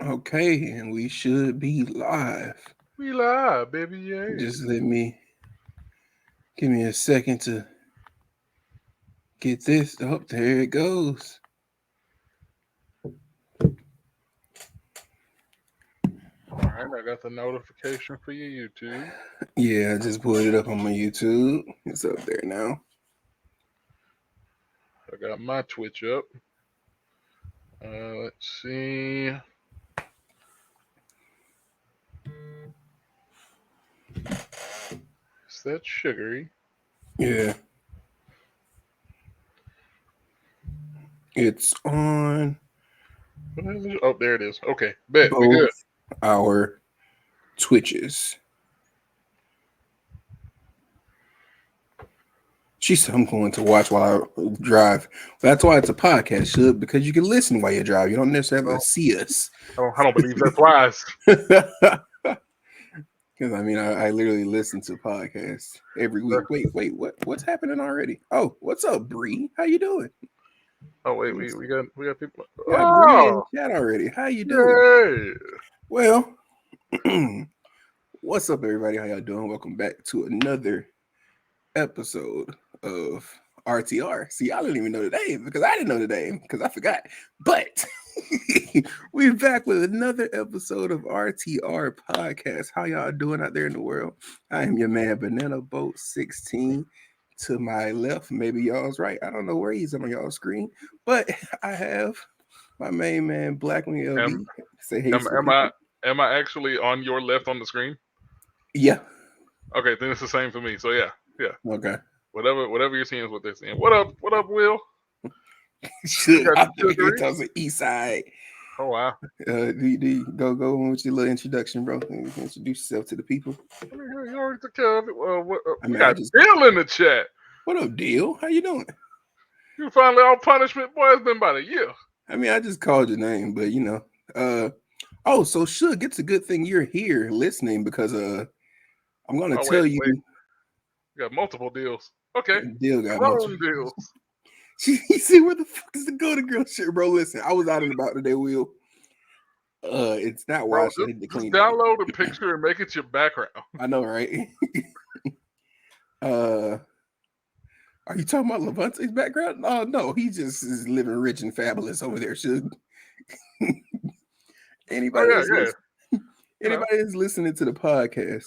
Okay, and we should be live. We live, baby, yeah. Just give me a second to get this. Oh, there it goes. All right, I got the notification for your YouTube. Yeah, I just pulled it up on my YouTube. It's up there now. I got my Twitch up. Let's see. Is that sugary? Yeah, it's on What is it? Oh, there it is. Okay, bet we both good. our Twitches. She said I'm going to watch while I drive. That's why it's a podcast, should because you can listen while you drive. You don't necessarily have Oh, to see us. I don't believe that's wise. Because I literally listen to podcasts every week. Wait, what's happening already? Oh, what's up, Bree? How you doing? Oh wait, we got people. Got Bree in Oh, chat already. How you doing? yay! Well, what's up, everybody? How y'all doing? Welcome back to another episode of RTR. See, I didn't even know the name because I didn't know the name because I forgot. But we're back with another episode of RTR podcast. How y'all doing out there in the world? I am your man, Banana Boat 16. To my left, maybe y'all's right. I don't know where he's on y'all's screen, but I have my main man, Black on Am LB. Say hey am to the am I people. am I actually on your left on the screen? Yeah. Okay, then it's the same for me. So yeah. Okay. Whatever you're seeing is what they're seeing. What up? What up, Will? We Should got I'm here sugary. tells the East Side. Oh wow. Go on with your little introduction, bro. Introduce yourself to the people. I mean, you already took care of it. Well, I we mean, I got just Bill in the chat. what up, deal? How you doing? You finally off punishment, boy. It's been about a year. I mean, I just called your name, but uh, oh, so Suge, it's a good thing you're here listening because I'm gonna Oh wait, tell you, wait. We got multiple deals. Okay, deal got much. clone deals. You see where the fuck is the Golden Girl shit, bro? Listen, I was out and about today, Will. It's not Bro, washed. I need to just clean it. download a picture and make it your background. I know, right? uh. Are you talking about Levante's background? Oh no, he just is living rich and fabulous over there. Should Oh anybody yeah, that's yeah. listening, You know, anybody that's listening to the podcast,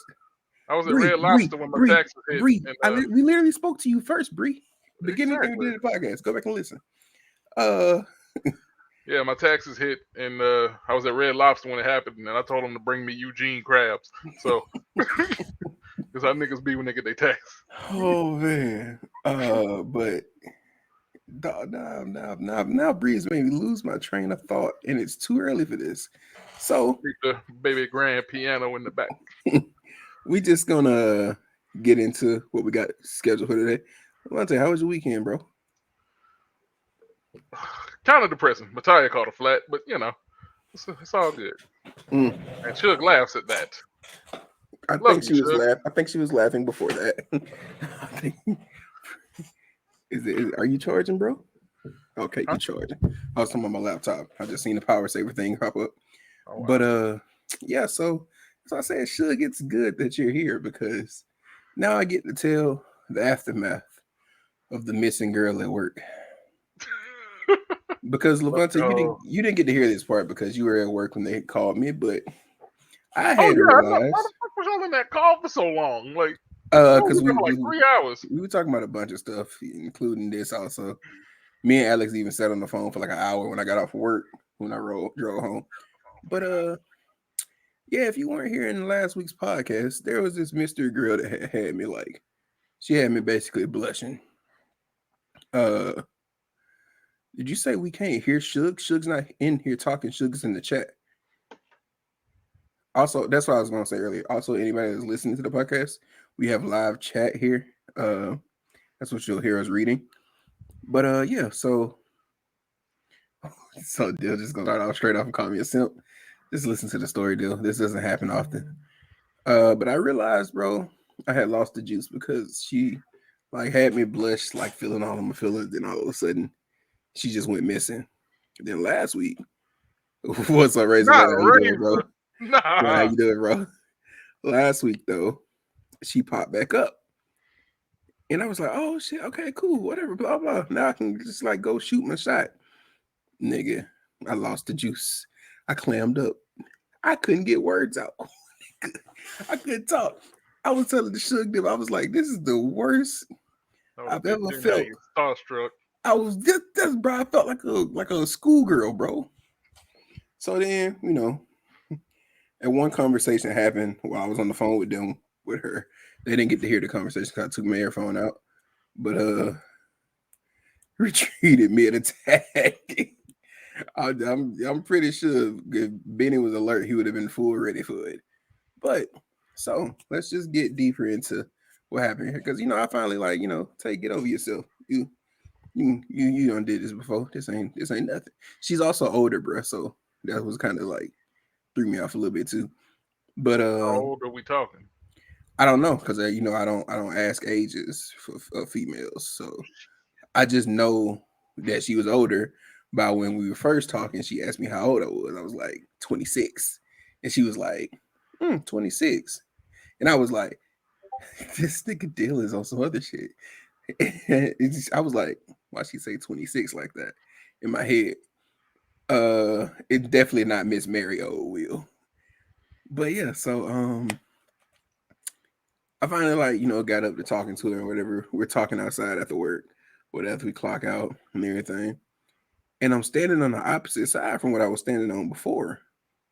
I was at Bree, Red Bree, Lobster when my Bree, taxes hit, Bree. and We literally spoke to you first, Bree. Beginning thing we exactly. did the podcast. Go back and listen. Uh, Yeah, my taxes hit, and I was at Red Lobster when it happened, and I told them to bring me Eugene crabs. So, because how niggas be when they get their tax. oh man. But now Bree's made me lose my train of thought, and it's too early for this. So Keep the baby grand piano in the back. we just gonna get into what we got scheduled for today. Levante, how was your weekend, bro? Kind of depressing. My tire caught a flat, but it's all good. Mm, And Suge laughs at that. I Love think you, she was Suge. laughing. I think she was laughing before that. I think, are you charging, bro? Okay, Huh? you charging. I was talking about my laptop. I just seen the power saver thing pop up. Oh But wow. yeah. So as I said, Suge, it's good that you're here because now I get to tell the aftermath of the missing girl at work. Because Let's Levante, go. you didn't get to hear this part because you were at work when they called me, but I Oh had yeah, I know. Why realized the fuck was y'all in that call for so long? Like, what was because we there for like 3 hours? we were talking about a bunch of stuff, including this also. Me and Alex even sat on the phone for like an hour when I got off of work when I drove home. But yeah, if you weren't here in last week's podcast, there was this mystery girl that had me like she had me basically blushing. Uh did you say we can't hear Suge? Suge's not in here talking, Suge's in the chat. Also, that's what I was gonna say earlier. Also, anybody that's listening to the podcast, we have live chat here. That's what you'll hear us reading. But yeah, so Dill just gonna start off straight off and call me a simp. Just listen to the story, Dill. This doesn't happen often. But I realized, bro, I had lost the juice because she like had me blush, like feeling all of my feelings. Then all of a sudden, she just went missing. Then last week, What's up, Razor? Not How you doing, bro? Razor. Bro, how Nah. you doing, bro? Last week though, she popped back up, and I was like, "Oh shit, okay, cool, whatever, blah blah." Now I can just like go shoot my shot, nigga. I lost the juice. I clammed up. I couldn't get words out. I couldn't talk. I was telling the Suge them, I was like, "This is the worst That I've bitch ever didn't have felt." you starstruck. I was just that's bro. I felt like a schoolgirl, bro. So then, and one conversation happened while I was on the phone with them with her. They didn't get to hear the conversation because I took my earphone out. But retreated mid attack. I'm pretty sure if Benny was alert, he would have been full ready for it. But so let's just get deeper into what happened here. Because I finally Tay, get over yourself. You done did this before. This ain't nothing. She's also older, bro. So that was kind of like threw me off a little bit too. But How old are we talking? I don't know because I don't ask ages for females, so I just know that she was older. By when we were first talking, she asked me how old I was. I was like 26, and she was like 26, and I was like, this nigga deal is on some other shit. I was like, why she say 26 like that in my head? It's definitely not Miss Mary Old Will, but yeah. So I finally got up to talking to her or whatever. We're talking outside after work, after we clock out and everything. And I'm standing on the opposite side from what I was standing on before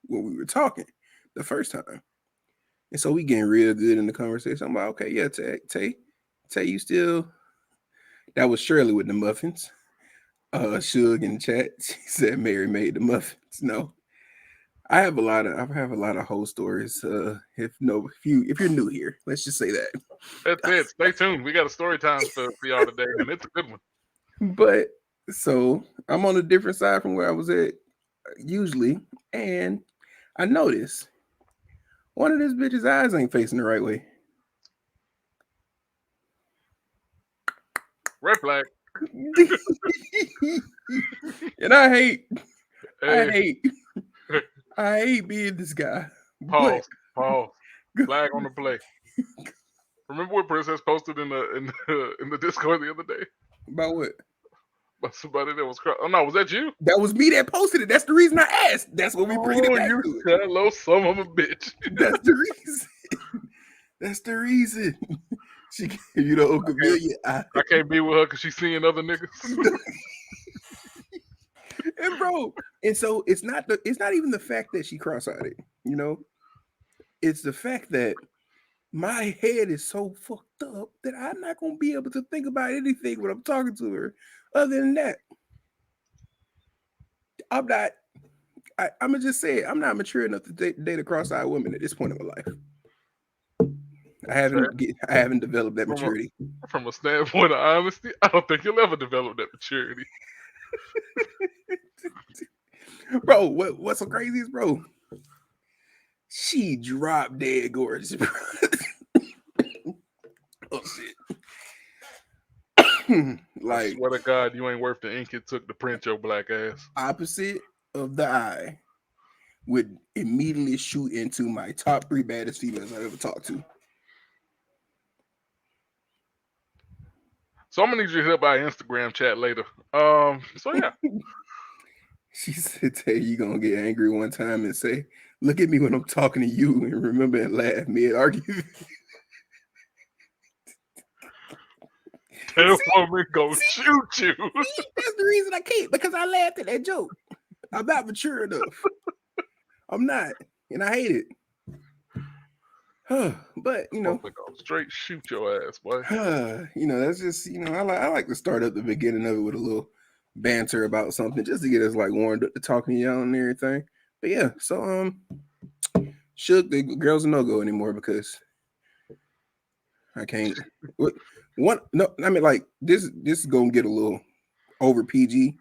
when we were talking the first time. And so we getting real good in the conversation. I'm like, okay, yeah, Tay, you still that was Shirley with the muffins. Suge in the chat. She said Mary made the muffins. No. I have a lot of whole stories. If you're new here, let's just say that. That's it. Stay tuned. We got a story time for y'all today, and it's a good one. But so I'm on a different side from where I was at usually, and I noticed one of this bitch's eyes ain't facing the right way. Red flag. And I Hey, hate, I hate being this guy. But pause. Pause. Flag on the play. Remember what Princess posted in the Discord the other day about what? about somebody that was crying? Oh no, was that you? That was me that posted it. That's the reason I asked. That's what we bring it Oh, back you to it. shallow son of a bitch. That's the reason. That's the reason. She gave you the Ocavillia eye. I can't be with her because she's seeing other niggas. And bro, and so it's not even the fact that she cross-eyed it, it's the fact that my head is so fucked up that I'm not gonna be able to think about anything when I'm talking to her. Other than that, I'm not. I'm gonna just say it. I'm not mature enough to date a cross-eyed woman at this point in my life. I haven't developed that From a, maturity. from a standpoint of honesty, I don't think you'll ever develop that maturity. Bro, what's so crazy is, bro, she dropped dead gorgeous. Oh shit. I Like swear to God, you ain't worth the ink it took to print your black ass. opposite of the eye would immediately shoot into my top 3 baddest females I've ever talked to. So I'm gonna need you to hit up our Instagram chat later. So yeah. She said, "Hey, you gonna get angry one time and say, look at me when I'm talking to you and remember and laugh mid argument." That woman go shoot you. That's the reason I can't, because I laughed at that joke. I'm not mature enough. I'm not, and I hate it. But Motherfucker go straight shoot your ass, boy. that's just I like to start up the beginning of it with a little banter about something just to get us like warmed up to talking to y'all and everything. But yeah, so Shook, the girls a no go anymore because I can't. What? No, I mean like this is gonna get a little over PG,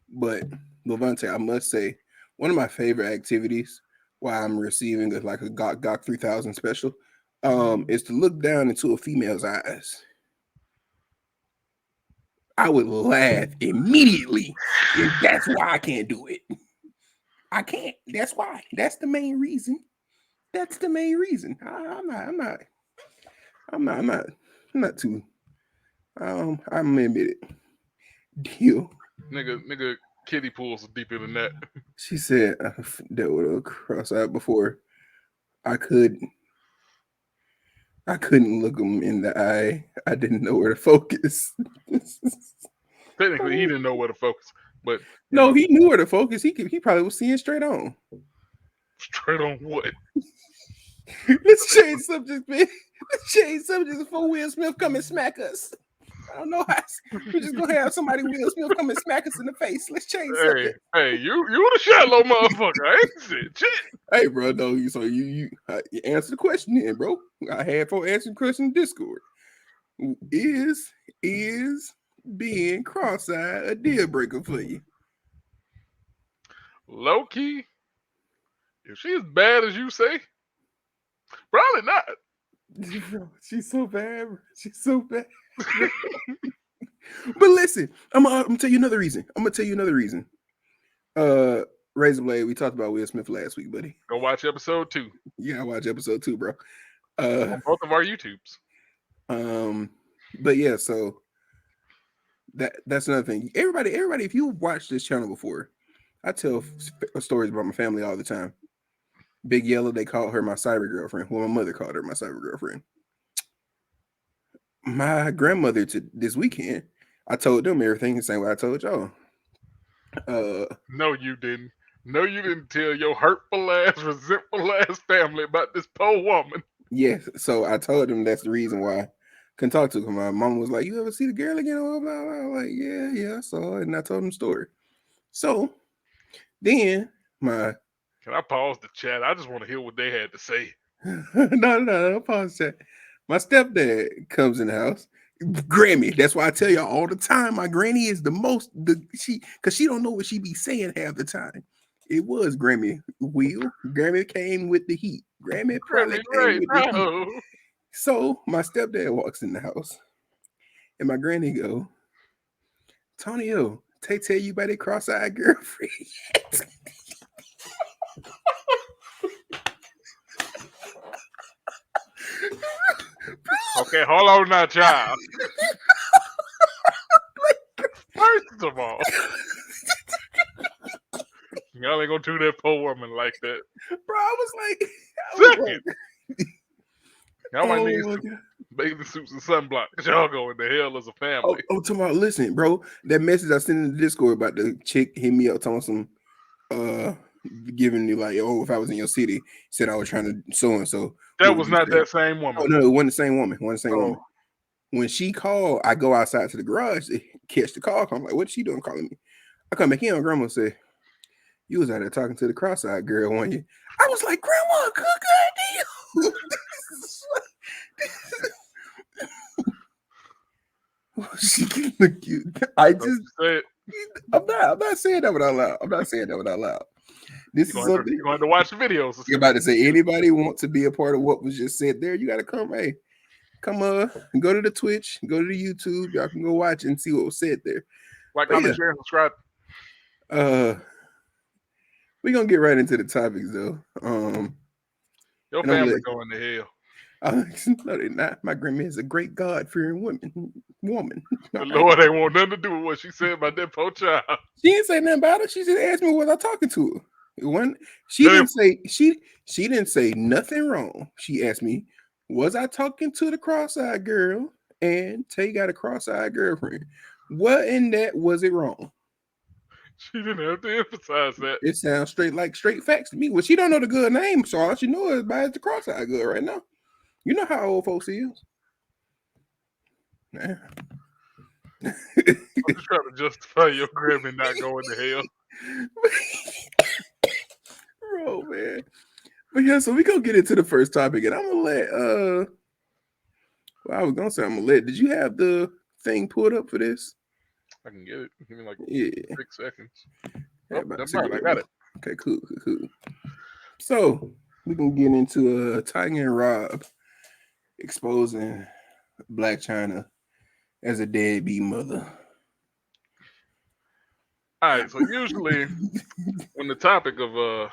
but Levante, I must say, one of my favorite activities while I'm receiving like a Gok 3000 special, is to look down into a female's eyes. I would laugh immediately, and that's why I can't do it. I can't. That's why. That's the main reason. That's the main reason. I'm not too. I'm gonna admit it. Deal. Nigga, kiddie pools are deeper than that. She said I've dealt with a cross-eyed before. I could. I couldn't look him in the eye. I didn't know where to focus. Technically, he didn't know where to focus, but you No, know, he knew where to focus. He probably was seeing straight on. straight on what? Let's change subjects, man. Let's change subjects before Will Smith come and smack us. I don't know how. We're just gonna have somebody Will Smith come and smack us in the face. Let's change subject. Hey, you the shallow motherfucker. I ain't said shit. Hey, bro, no, you answer the question then, bro. I had for answering question in Discord. Is being cross-eyed a deal breaker for you? Low key, if she as bad as you say, probably not. Bro, she's so bad. Bro. She's so bad. But listen, I'm gonna tell you another reason. Razor Blade. We talked about Will Smith last week, buddy. Go watch episode 2. Yeah, I watched episode 2, bro. On both of our YouTubes. But yeah, so that's another thing. Everybody, if you watched this channel before, I tell stories about my family all the time. Big Yellow, they called her my cyber girlfriend. Well, my mother called her my cyber girlfriend. My grandmother this weekend, I told them everything the same way I told y'all. No, you didn't. No, you didn't tell your hurtful ass, resentful ass family about this poor woman. Yes, so I told them that's the reason why I couldn't talk to her. My mom was like, "You ever see the girl again?" Blah, blah, blah. I'm like, yeah, I saw it, and I told them the story. So then Can I pause the chat? I just want to hear what they had to say. no, pause chat. My stepdad comes in the house. Grammy. That's why I tell y'all all the time. My granny is because she don't know what she be saying half the time. It was Grammy. Grammy came with the heat. Grammy probably came with the heat. So my stepdad walks in the house, and my granny go, "Tonyo, tell you about that cross-eyed girlfriend." Okay, hold on now, child. First of all, y'all ain't gonna do that poor woman like that. Bro, I was like, Second, y'all might need some bathing suits and sunblock because y'all go in the hell as a family. Tomorrow, listen, bro. That message I sent in the Discord about the chick hit me up telling some giving me like, oh, if I was in your city, said I was trying to so and so. That was not that same woman. Oh no, it wasn't the same woman. Woman. When she called, I go outside to the garage to catch the call. I'm like, what's she doing calling me? I come back in, grandma said, "You was out there talking to the cross-eyed girl, weren't you?" I was like, "Grandma, good goddamn." She can look cute. I'm not saying that without loud. This is something you're going to watch the videos. You're about to say anybody want to be a part of what was just said there, you gotta come. Hey, come go to the Twitch, go to the YouTube, y'all can go watch and see what was said there. Like, comment, share, and subscribe. We're gonna get right into the topics though. Your family going to hell. No, they're not. My grandma is a great God-fearing woman. The Lord ain't want nothing to do with what she said about that poor child. She didn't say nothing about it. She just asked me, was I talking to her? She didn't say nothing wrong. She asked me, was I talking to the cross-eyed girl? And Tay got a cross-eyed girlfriend. What in that was it wrong? She didn't have to emphasize that. It sounds straight facts to me. Well, she don't know the good name, so all she knows is by the cross-eyed girl right now. You know how old folks is. Nah. I'm just trying to justify your Grammy not going to hell. Bro, man. But yeah, so we gonna get into the first topic, and I'm gonna let well, I was gonna say I'm gonna let. Did you have the thing pulled up for this? I can get it. Give me like 6 seconds. That's right. I got it. Okay, cool. So we can get into Tiger and Rob exposing Blac Chyna as a deadbeat mother. All right, so usually when the topic of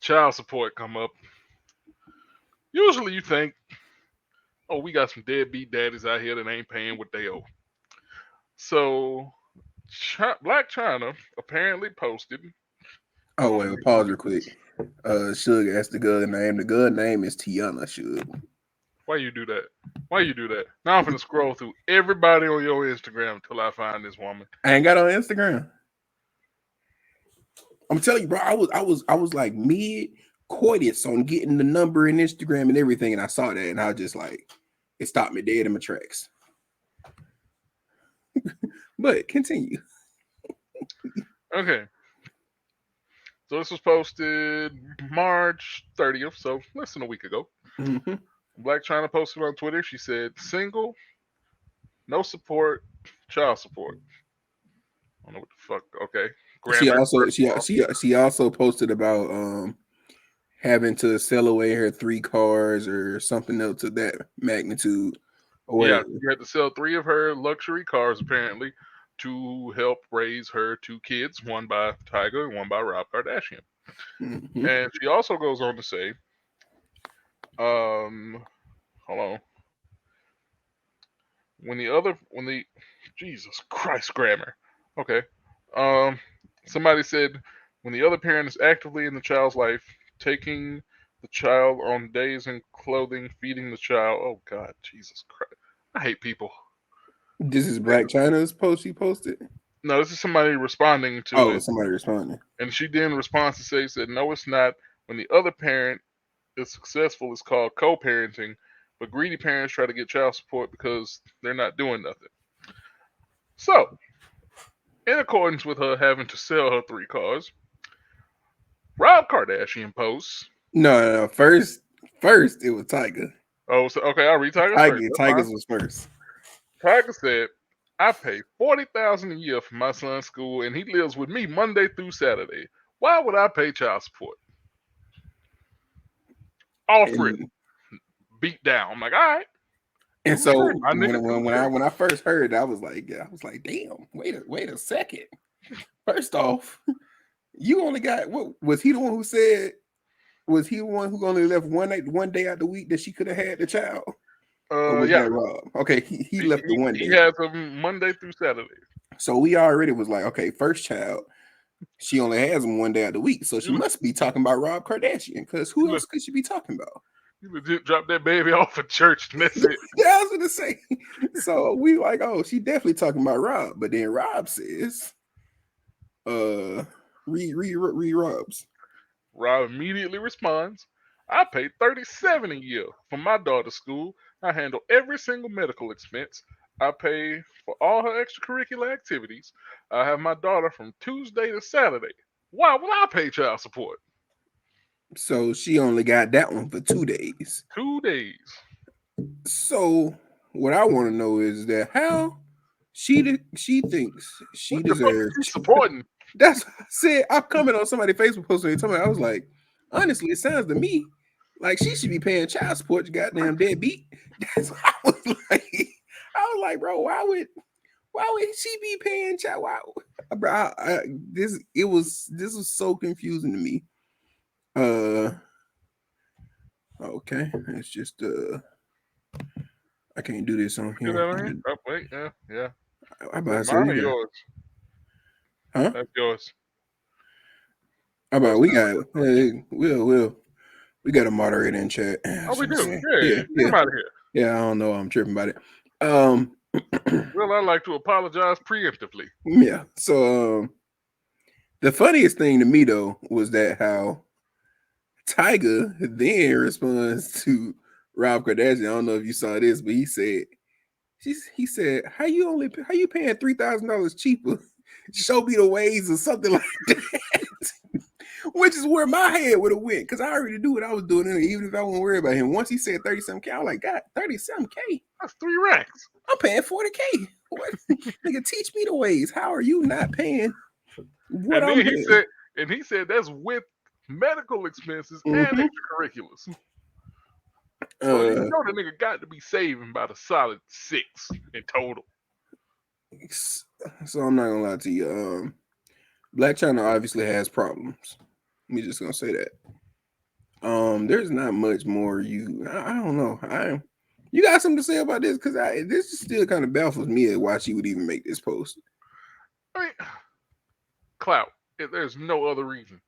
child support come up, usually you think, oh, we got some deadbeat daddies out here that ain't paying what they owe. So Black China apparently posted Oh on. wait, pause real quick. Suge asked the girl name. The girl name is Tiana Suge. Why you do that? Why you do that? Now I'm gonna scroll through everybody on your Instagram until I find this woman. I ain't got on Instagram. I'm telling you, bro. I was like mid coitus on getting the number and Instagram and everything, and I saw that, and I was just like, it stopped me dead in my tracks. But continue. Okay. So this was posted March 30th, so less than a week ago. Mm-hmm. Black China posted on Twitter. She said, "Single, no support, child support." I don't know what the fuck. Okay, She grammar. also First of all. she also posted about having to sell away her 3 cars or something else of that magnitude or Yeah, whatever. she had to sell 3 of her luxury cars apparently to help raise her 2 kids, one by Tiger and one by Rob Kardashian. Mm-hmm. And she also goes on to say, hold on. When the Jesus Christ grammar. Okay. Um Somebody said when the other parent is actively in the child's life, taking the child on days and clothing, feeding the child. Oh God, Jesus Christ. I hate people. This is Black China's post she posted. No, this is somebody responding to Oh, it. somebody responding. And she then responds to say, said, no, it's not. When the other parent is successful, it's called co-parenting. But greedy parents try to get child support because they're not doing nothing. So, in accordance with her having to sell her 3 cars, Rob Kardashian posts. No. First it was Tiger. Oh, so okay, I'll read Tiger's first. That's fine. Tigers was first. Tiger said, "I pay $40,000 a year for my son's school, and he lives with me Monday through Saturday. Why would I pay child support?" Offer it, And beat down. I'm like, all right, and do you, so my nigga, do you? when I first heard, I was like, damn, wait a second. First off, you only got what was he the one who said? Was he the one who only left one day out the week that she could have had the child? Or was Yeah, that Rob? Okay, he left the one he day. has them Monday through Saturday. So we already was like, okay, first child, she only has him one day out the week. So she You, must be talking about Rob Kardashian, because who you, else could she be talking about? you legit drop that baby off at church, and that's it. Yeah, I was gonna say. So we like, oh, she definitely talking about Rob. But then Rob says, Rob's. Rob immediately responds, "I pay $37 a year for my daughter's school. I handle every single medical expense. I pay for all her extracurricular activities. I have my daughter from Tuesday to Saturday. Why would I pay child support?" So she only got that one for 2 days. 2 days. So what I want to know is that how she thinks she What the fuck deserves. is she supporting? That's what I said. I commented on somebody's Facebook post and told me, I was like, honestly, it sounds to me like she should be paying child support. You goddamn deadbeat. That's what I was like. I was like, bro, why would she be paying child? Why, bro? This was so confusing to me. Okay, it's just I can't do this on You here. know what I mean? Oh, wait, yeah. I about to say Mine we or got, yours? huh? That's yours. How about Yours we sound got? like a- We got a moderator in chat. I Oh, we should do. say, Yeah, yeah, get yeah, him out of here. yeah. I don't know. I'm tripping about it. Um, Well, I'd like to apologize preemptively. yeah. So the funniest thing to me though was that how Tiger then responds to Rob Kardashian. I don't know if you saw this, but he said, how you paying $3,000 cheaper? Show me the ways or something like that. Which is where my head would have went, because I already knew what I was doing, even if I wasn't worried about him. Once he said 30-something K, I was like, God, 30-something K? That's 3 racks. I'm paying 40K. What? Nigga, teach me the ways. How are you not paying what And I'm then paying? he said that's with medical expenses and Mm-hmm. extracurriculars. So you Uh, know the nigga got to be saving about a solid 6 in total. so I'm not gonna lie to you. Blac Chyna obviously has problems. We just gonna say that. There's not much more I don't know. You got something to say about this? Because this still kind of baffles me at why she would even make this post. I mean, clout. There's no other reason.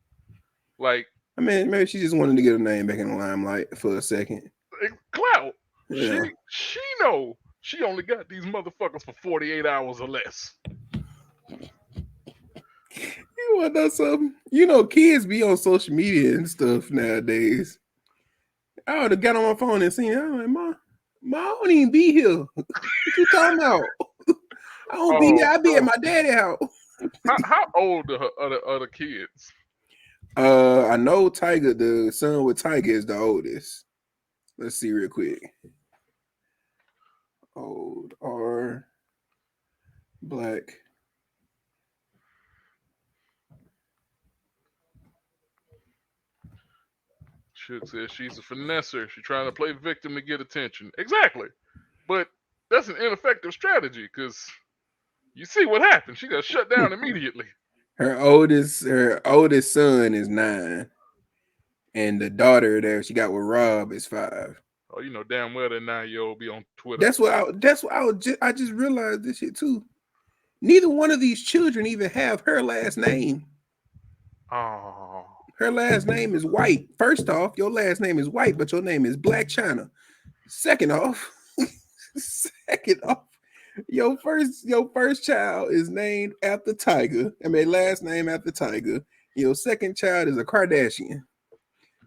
Like, I mean, maybe she just wanted to get her name back in the limelight for a second. clout. Yeah. She know she only got these motherfuckers for 48 hours or less. You want to know something? You know, kids be on social media and stuff nowadays. I would have got on my phone and seen it. I'm like, Ma, I don't even be here. What you talking about? I don't be here. I be at my daddy's house. How old are the kids? I know Tiger, the son with Tiger, is the oldest. Let's see real quick. Old or Black. Shook says she's a finesser. She's trying to play victim to get attention. Exactly. But that's an ineffective strategy because you see what happened. She got shut down immediately. Her oldest son is 9. And the daughter that she got with Rob is 5. Oh, you know damn well that 9-year-old be on Twitter. That's what I just realized this shit too. Neither one of these children even have her last name. Oh. Her last name is White. First off, your last name is White, but your name is Blac Chyna. Second off, your first child is named after Tiger. I mean, last name after Tiger. Your second child is a Kardashian.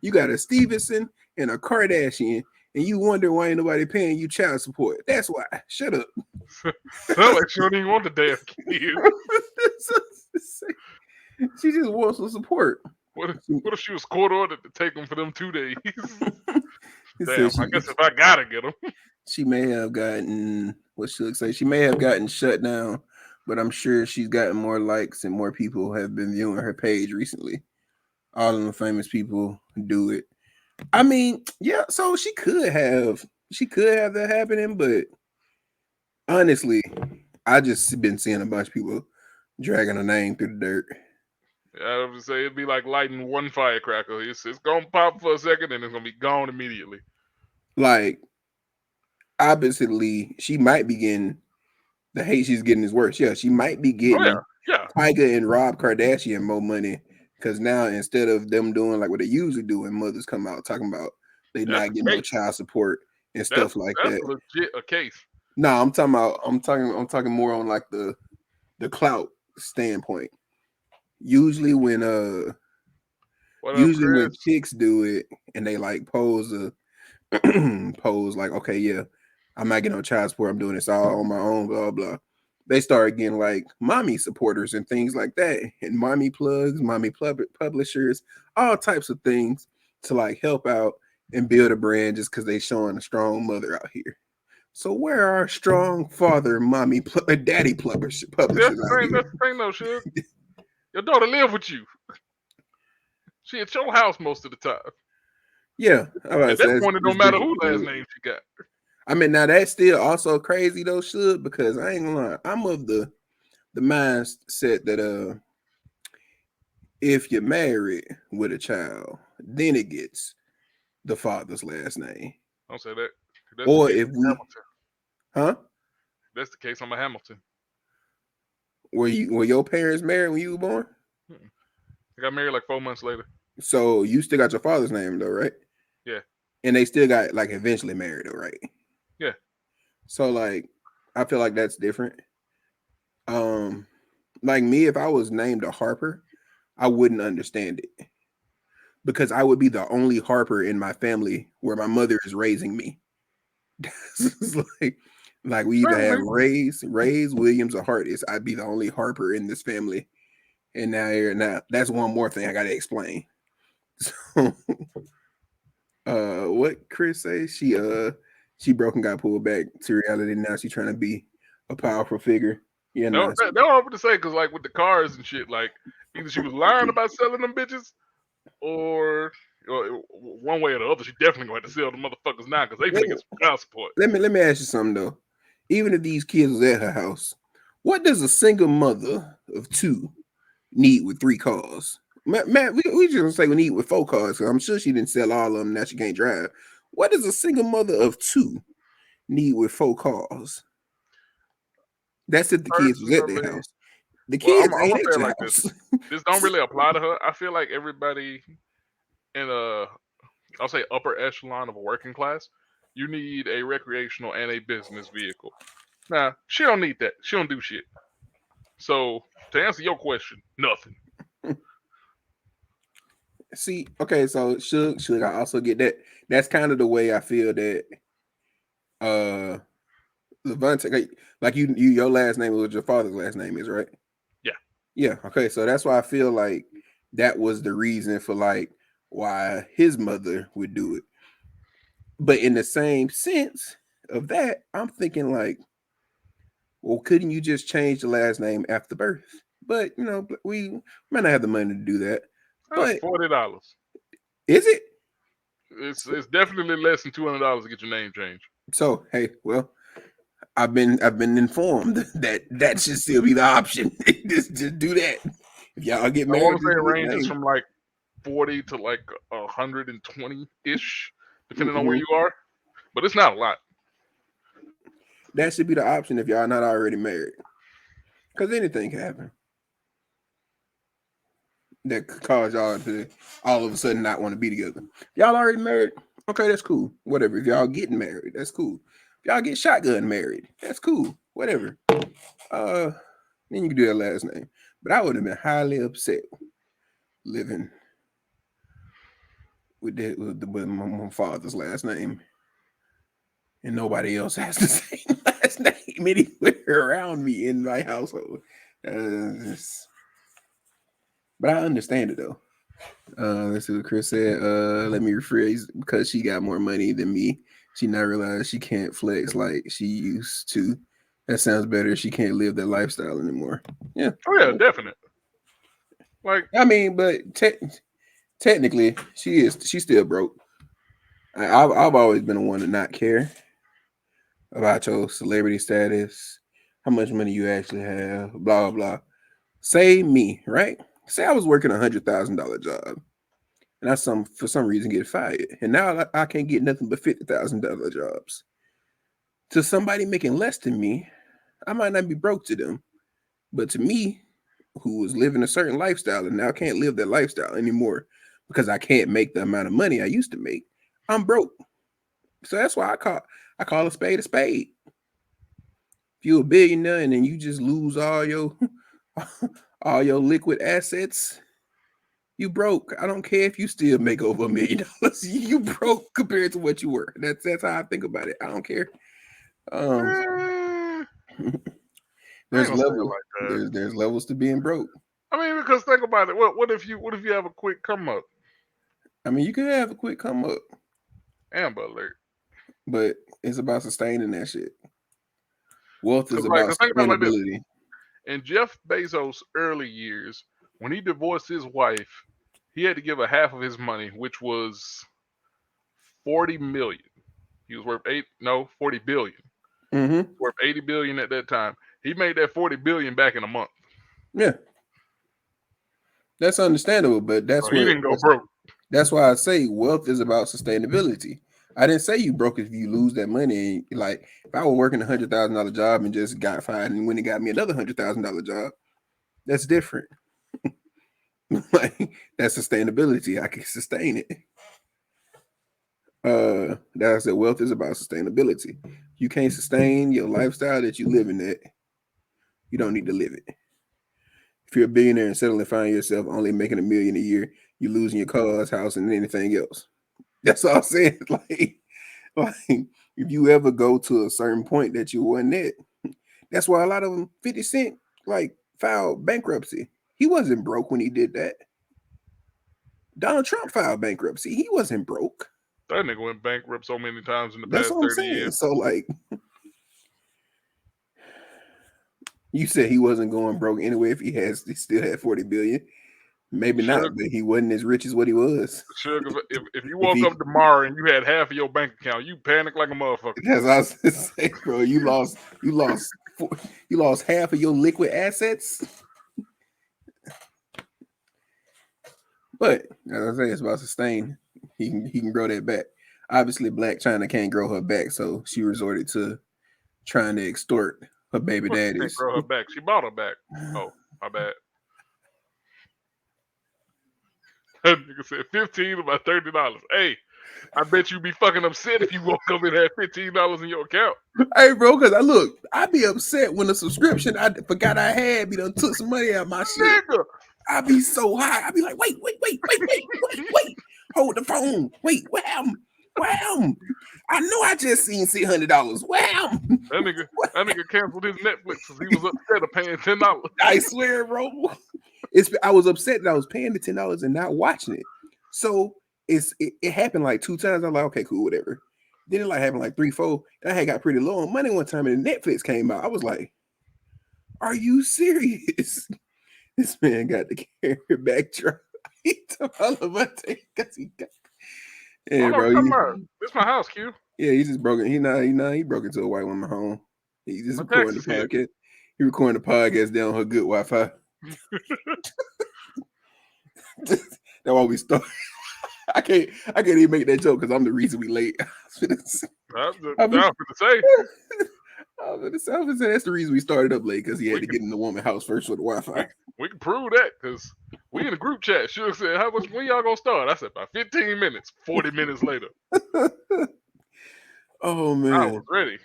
You got a Stevenson and a Kardashian, and you wonder why ain't nobody paying you child support. That's why. Shut up. Sound like she don't even want the damn kid. She just wants some support. What if she was court ordered to take them for them 2 days? Damn, I guess if I gotta get them. She may have gotten, what she looks like, she may have gotten shut down, but I'm sure she's gotten more likes and more people have been viewing her page recently. All of the famous people do it. I mean, yeah, so she could have that happening, but honestly, I just been seeing a bunch of people dragging her name through the dirt. I would say it'd be like lighting one firecracker. It's gonna pop for a second and it's gonna be gone immediately. Like, obviously, she might be getting the hate she's getting is worse. Yeah, she might be getting Tiger and Rob Kardashian more money because now instead of them doing like what they usually do when mothers come out talking about they not getting no child support and stuff like that. That's legit a case. No, I'm talking more on like the clout standpoint. Usually when chicks do it and they like pose like, okay, yeah, I'm not getting no child support, I'm doing this all on my own, blah blah. They start getting like mommy supporters and things like that, and mommy plugs, mommy publishers, all types of things to like help out and build a brand just because they showing a strong mother out here. So where are strong father, mommy, daddy publishers? That's the thing though, shit. Your daughter live with you. She at your house most of the time. Yeah. At that point, it don't matter who last name she got. I mean, now that's still also crazy though, because I ain't gonna lie. I'm of the mindset that if you're married with a child, then it gets the father's last name. Don't say that. That's or if we Hamilton. Huh? That's the case on my Hamilton. Were your parents married when you were born? I got married like 4 months later. So you still got your father's name though, right? Yeah. And they still got like eventually married though, right? Yeah. So like I feel like that's different. Like me, if I was named a Harper, I wouldn't understand it. Because I would be the only Harper in my family where my mother is raising me. It's like we either have Rays, Williams, or Hardis. I'd be the only Harper in this family. And now that's one more thing I gotta explain. So what Chris says, she broke and got pulled back to reality. Now she's trying to be a powerful figure. Yeah, no, that's what I'm to say, because like with the cars and shit, like either she was lying about selling them bitches, or one way or the other, she definitely going to sell the motherfuckers now because they finna get some child support. Let me ask you something though. Even if these kids was at her house, what does a single mother of 2 need with 3 cars. Matt, we just gonna say we need with 4 cars. I'm sure she didn't sell all of them. Now she can't drive. What does a single mother of 2 need with 4 cars? That's if the kids was at their Personally, house. The well, kids I'm ain't gonna at say it your like this. house. This don't really apply to her. I feel like everybody in a, I'll say upper echelon of a working class, you need a recreational and a business vehicle. Now, she don't need that. She don't do shit. So to answer your question, nothing. See, okay, so should I also get that? That's kind of the way I feel that uh Levante, like you your last name was your father's last name is, right? Yeah. Yeah, okay, so that's why I feel like that was the reason for like why his mother would do it. But in the same sense of that, I'm thinking like, well, couldn't you just change the last name after birth? But we might not have the money to do that. That's But $40. is it? It's definitely less than $200 to get your name changed. So hey, well, I've been informed that should still be the option. just do that. If y'all get I married, want to say just it get ranges named. from like 40 to like 120 ish, depending on where Mm-hmm. you are. But it's not a lot. That should be the option if y'all not already married. Because anything can happen that could cause y'all to all of a sudden not want to be together. Y'all already married? Okay, that's cool. Whatever. If y'all getting married, that's cool. If y'all get shotgun married, that's cool. Whatever. Then you can do that last name. But I would have been highly upset living with my father's last name, and nobody else has the same last name anywhere around me in my household. But I understand it though. Let's see what Chris said. Let me rephrase. Because she got more money than me, she not realized she can't flex like she used to. That sounds better. She can't live that lifestyle anymore. Yeah. Oh yeah, definite. Like, I mean, but technically, she's still broke. I've always been the one to not care about your celebrity status, how much money you actually have, blah blah blah. Say me, right? Say I was working $100,000 job, and I for some reason get fired, and now I can't get nothing but $50,000 jobs. To somebody making less than me, I might not be broke to them, but to me, who was living a certain lifestyle and now can't live that lifestyle anymore because I can't make the amount of money I used to make, I'm broke. So that's why I call a spade a spade. If you're a billionaire and then you just lose all your all your liquid assets, you broke. I don't care if you still make over $1 million. You broke compared to what you were. That's how I think about it. I don't care. Um, I ain't there's gonna say it levels. like that. There's levels to being broke. I mean, because think about it. What if you have a quick come up? I mean, you can have a quick come up, Amber Alert. but it's about sustaining that shit. Wealth is Like, about cause think about it like this. sustainability. In Jeff Bezos' early years, when he divorced his wife, he had to give her half of his money, which was 40 million. He was worth 40 billion. Mm-hmm. Worth 80 billion at that time. He made that 40 billion back in a month. Yeah, that's understandable, but So he didn't go broke. that's why I say wealth is about sustainability. I didn't say you broke if you lose that money. Like if I were working $100,000 job and just got fired and when it got me another $100,000 job, that's different. Like that's sustainability. I can sustain it. That I said wealth is about sustainability. You can't sustain your lifestyle that you live in that, you don't need to live it. If you're a billionaire and suddenly find yourself only making $1 million a year, you're losing your cars, house, and anything else. That's all I'm saying. Like if you ever go to a certain point that you wasn't at, that's why a lot of them, 50 Cent, like filed bankruptcy. He wasn't broke when he did that. Donald Trump filed bankruptcy. He wasn't broke. That nigga went bankrupt so many times in the That's past what I'm 30 saying. years. So like you said he wasn't going broke anyway if he still had 40 billion. Maybe not, Sugar, but he wasn't as rich as what he was. sugar. If you If woke up he tomorrow and you had half of your bank account, you panic like a motherfucker. That's what I was gonna say, bro. You lost half of your liquid assets. But as I say, it's about sustain. He can grow that back. Obviously, Blac Chyna can't grow her back, so she resorted to trying to extort her baby What, she can't daddies. grow her back. She bought her back. Oh, my bad. That nigga said 15 about $30. Hey, I bet you be fucking upset if you woke up and had $15 in your account. Hey, bro, because I be upset when the subscription I forgot I had be done took some money out of my shit. Nigga. I be so high. I be like, wait. Hold the phone. Wait, what happened? What happened? I know I just seen $600. What happened? That nigga canceled his Netflix because he was upset of paying $10. I swear, bro. I was upset that I was paying the $10 and not watching it. So it happened like 2 times. I'm like, okay, cool, whatever. Then it like happened like 3, 4. I had got pretty low on money one time, and Netflix came out. I was like, "Are you serious?" This man got the carry backdrop. He took all of my take because he got. Yeah, I'm bro. talking about. This my house, Q. Yeah, he just broke it. He broke into a white woman home. He just My recording the taxes here. podcast. He recording the podcast down her good Wi-Fi. That's why we start. I can't even make that joke because I'm the reason we late. I was gonna say. That's the reason we started up late because he had to get in the woman's house first for the Wi-Fi. We can prove that because we in the group chat. She said, when y'all gonna start? I said, about 15 minutes. 40 minutes later. Oh I man. was ready.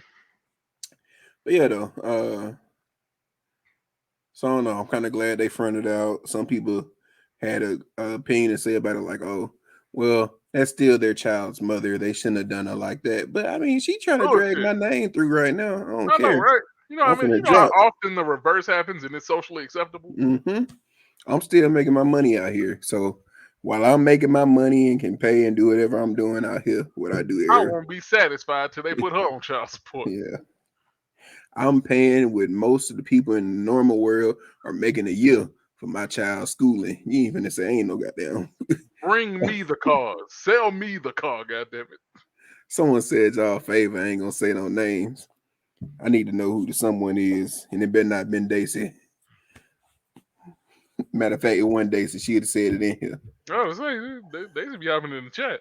But yeah, though. So I don't know. I'm kind of glad they fronted out. Some people had a opinion to say about it, like, oh, well, that's still their child's mother. They shouldn't have done her like that. But I mean, she trying to drag my name through right now. I don't care. Know, right? You know what I mean? You know how often the reverse happens and it's socially acceptable? Mm-hmm. I'm still making my money out here. So while I'm making my money and can pay and do whatever I'm doing out here, what I do I won't be satisfied till they put her on child support. Yeah. I'm paying what most of the people in the normal world are making a year for my child's schooling. You ain't finna say ain't no goddamn. Bring me the cars. Sell me the car, goddammit. Someone said y'all a favor. I ain't gonna say no names. I need to know who the someone is, and it better not been Daisy. Matter of fact, it wasn't Daisy. She'd have said it in here. I was saying, they should be having it in the chat.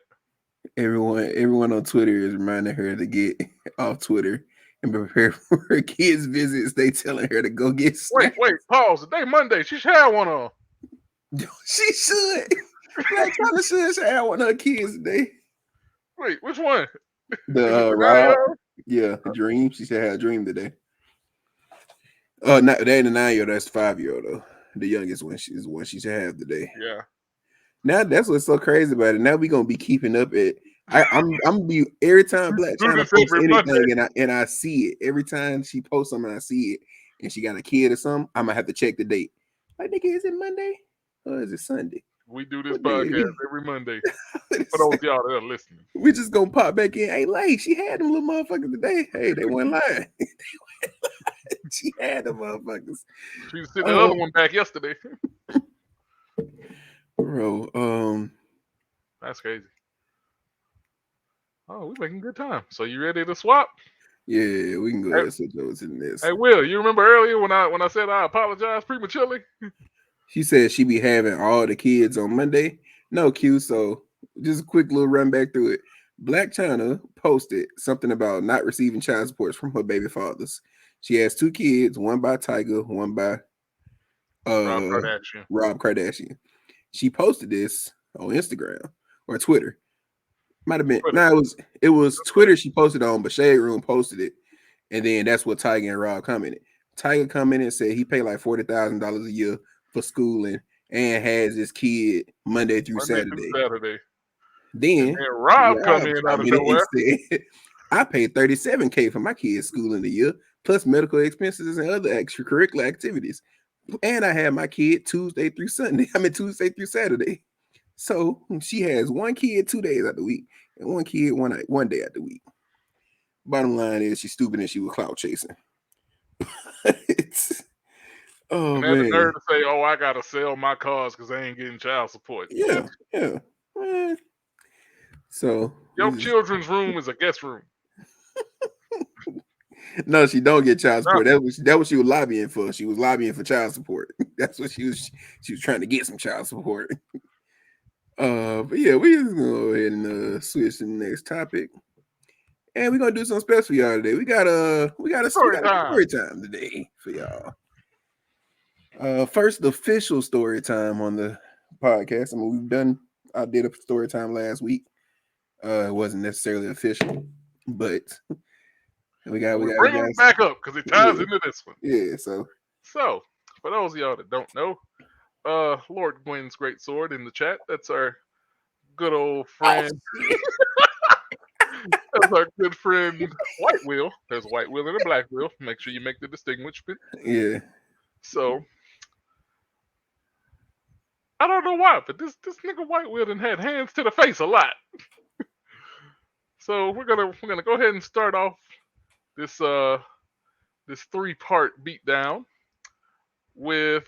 Everyone on Twitter is reminding her to get off Twitter and prepare for her kids' visits. They telling her to go get snacks. Wait, pause. Today Monday. She should have one on. She should. Like, Chyna should have one of her kids today. Wait, which one? The Rob. Yeah, a dream. She should have a dream today. Oh, not that ain't a 9-year-old. That's the 5-year-old though. The youngest one is the one she should have today. Yeah. Now that's what's so crazy about it. Now we gonna be keeping up it. I'm gonna be every time Blac Chyna posts anything and I see it. Every time she posts something, I see it, and she got a kid or something. I'm gonna have to check the date. Like, nigga, is it Monday or is it Sunday? We do this podcast every Monday. For those y'all that are listening, we just gonna pop back in. Hey, Lay, she had them little motherfuckers today. Hey, they weren't lying. She had them motherfuckers. She sent the other one back yesterday. Bro, that's crazy. Oh, we're making good time. So you ready to swap? Yeah, we can go ahead and switch over to the next. Hey, Will, you remember earlier when I said I apologize prematurely? She said she be having all the kids on Monday. No, Q. So just a quick little run back through it. Blac Chyna posted something about not receiving child support from her baby fathers. She has 2 kids, one by Tiger, one by Rob Kardashian. She posted this on Instagram or Twitter. Might have been. No, it was Twitter she posted on, but Shade Room posted it. And then that's what Tiger and Rob commented. Tiger commented and said he paid like $40,000 a year for schooling and has his kid Monday through Saturday. Then Rob come in out of nowhere. Said, I paid $37,000 for my kids' schooling a year, plus medical expenses and other extracurricular activities. And I had my kid Tuesday through Saturday. So she has 1 kid 2 days out the week and 1 kid one day out the week. Bottom line is she's stupid and she was clout chasing. And had the nerve to say, "Oh, I gotta sell my cars because I ain't getting child support." Yeah. So your children's room is a guest room. No, she don't get child support. That was what she was lobbying for. She was lobbying for child support. That's what she was trying to get some child support. But yeah, we just gonna go ahead and switch to the next topic. And we're gonna do something special for y'all today. We got a Story time. story time today for y'all. First official story time on the podcast. I mean, I did a story time last week. It wasn't necessarily official, but We're bringing it back up because it ties yeah, into this one. yeah. So, for those of y'all that don't know, Lord Gwyn's great sword in the chat. That's our good old friend. That's our good friend White Wheel. There's a white wheel and a black wheel. Make sure you make the distinguishment. Yeah. So I don't know why, but this nigga White Wheel done had hands to the face a lot. So we're gonna go ahead and start off this this 3-part beatdown with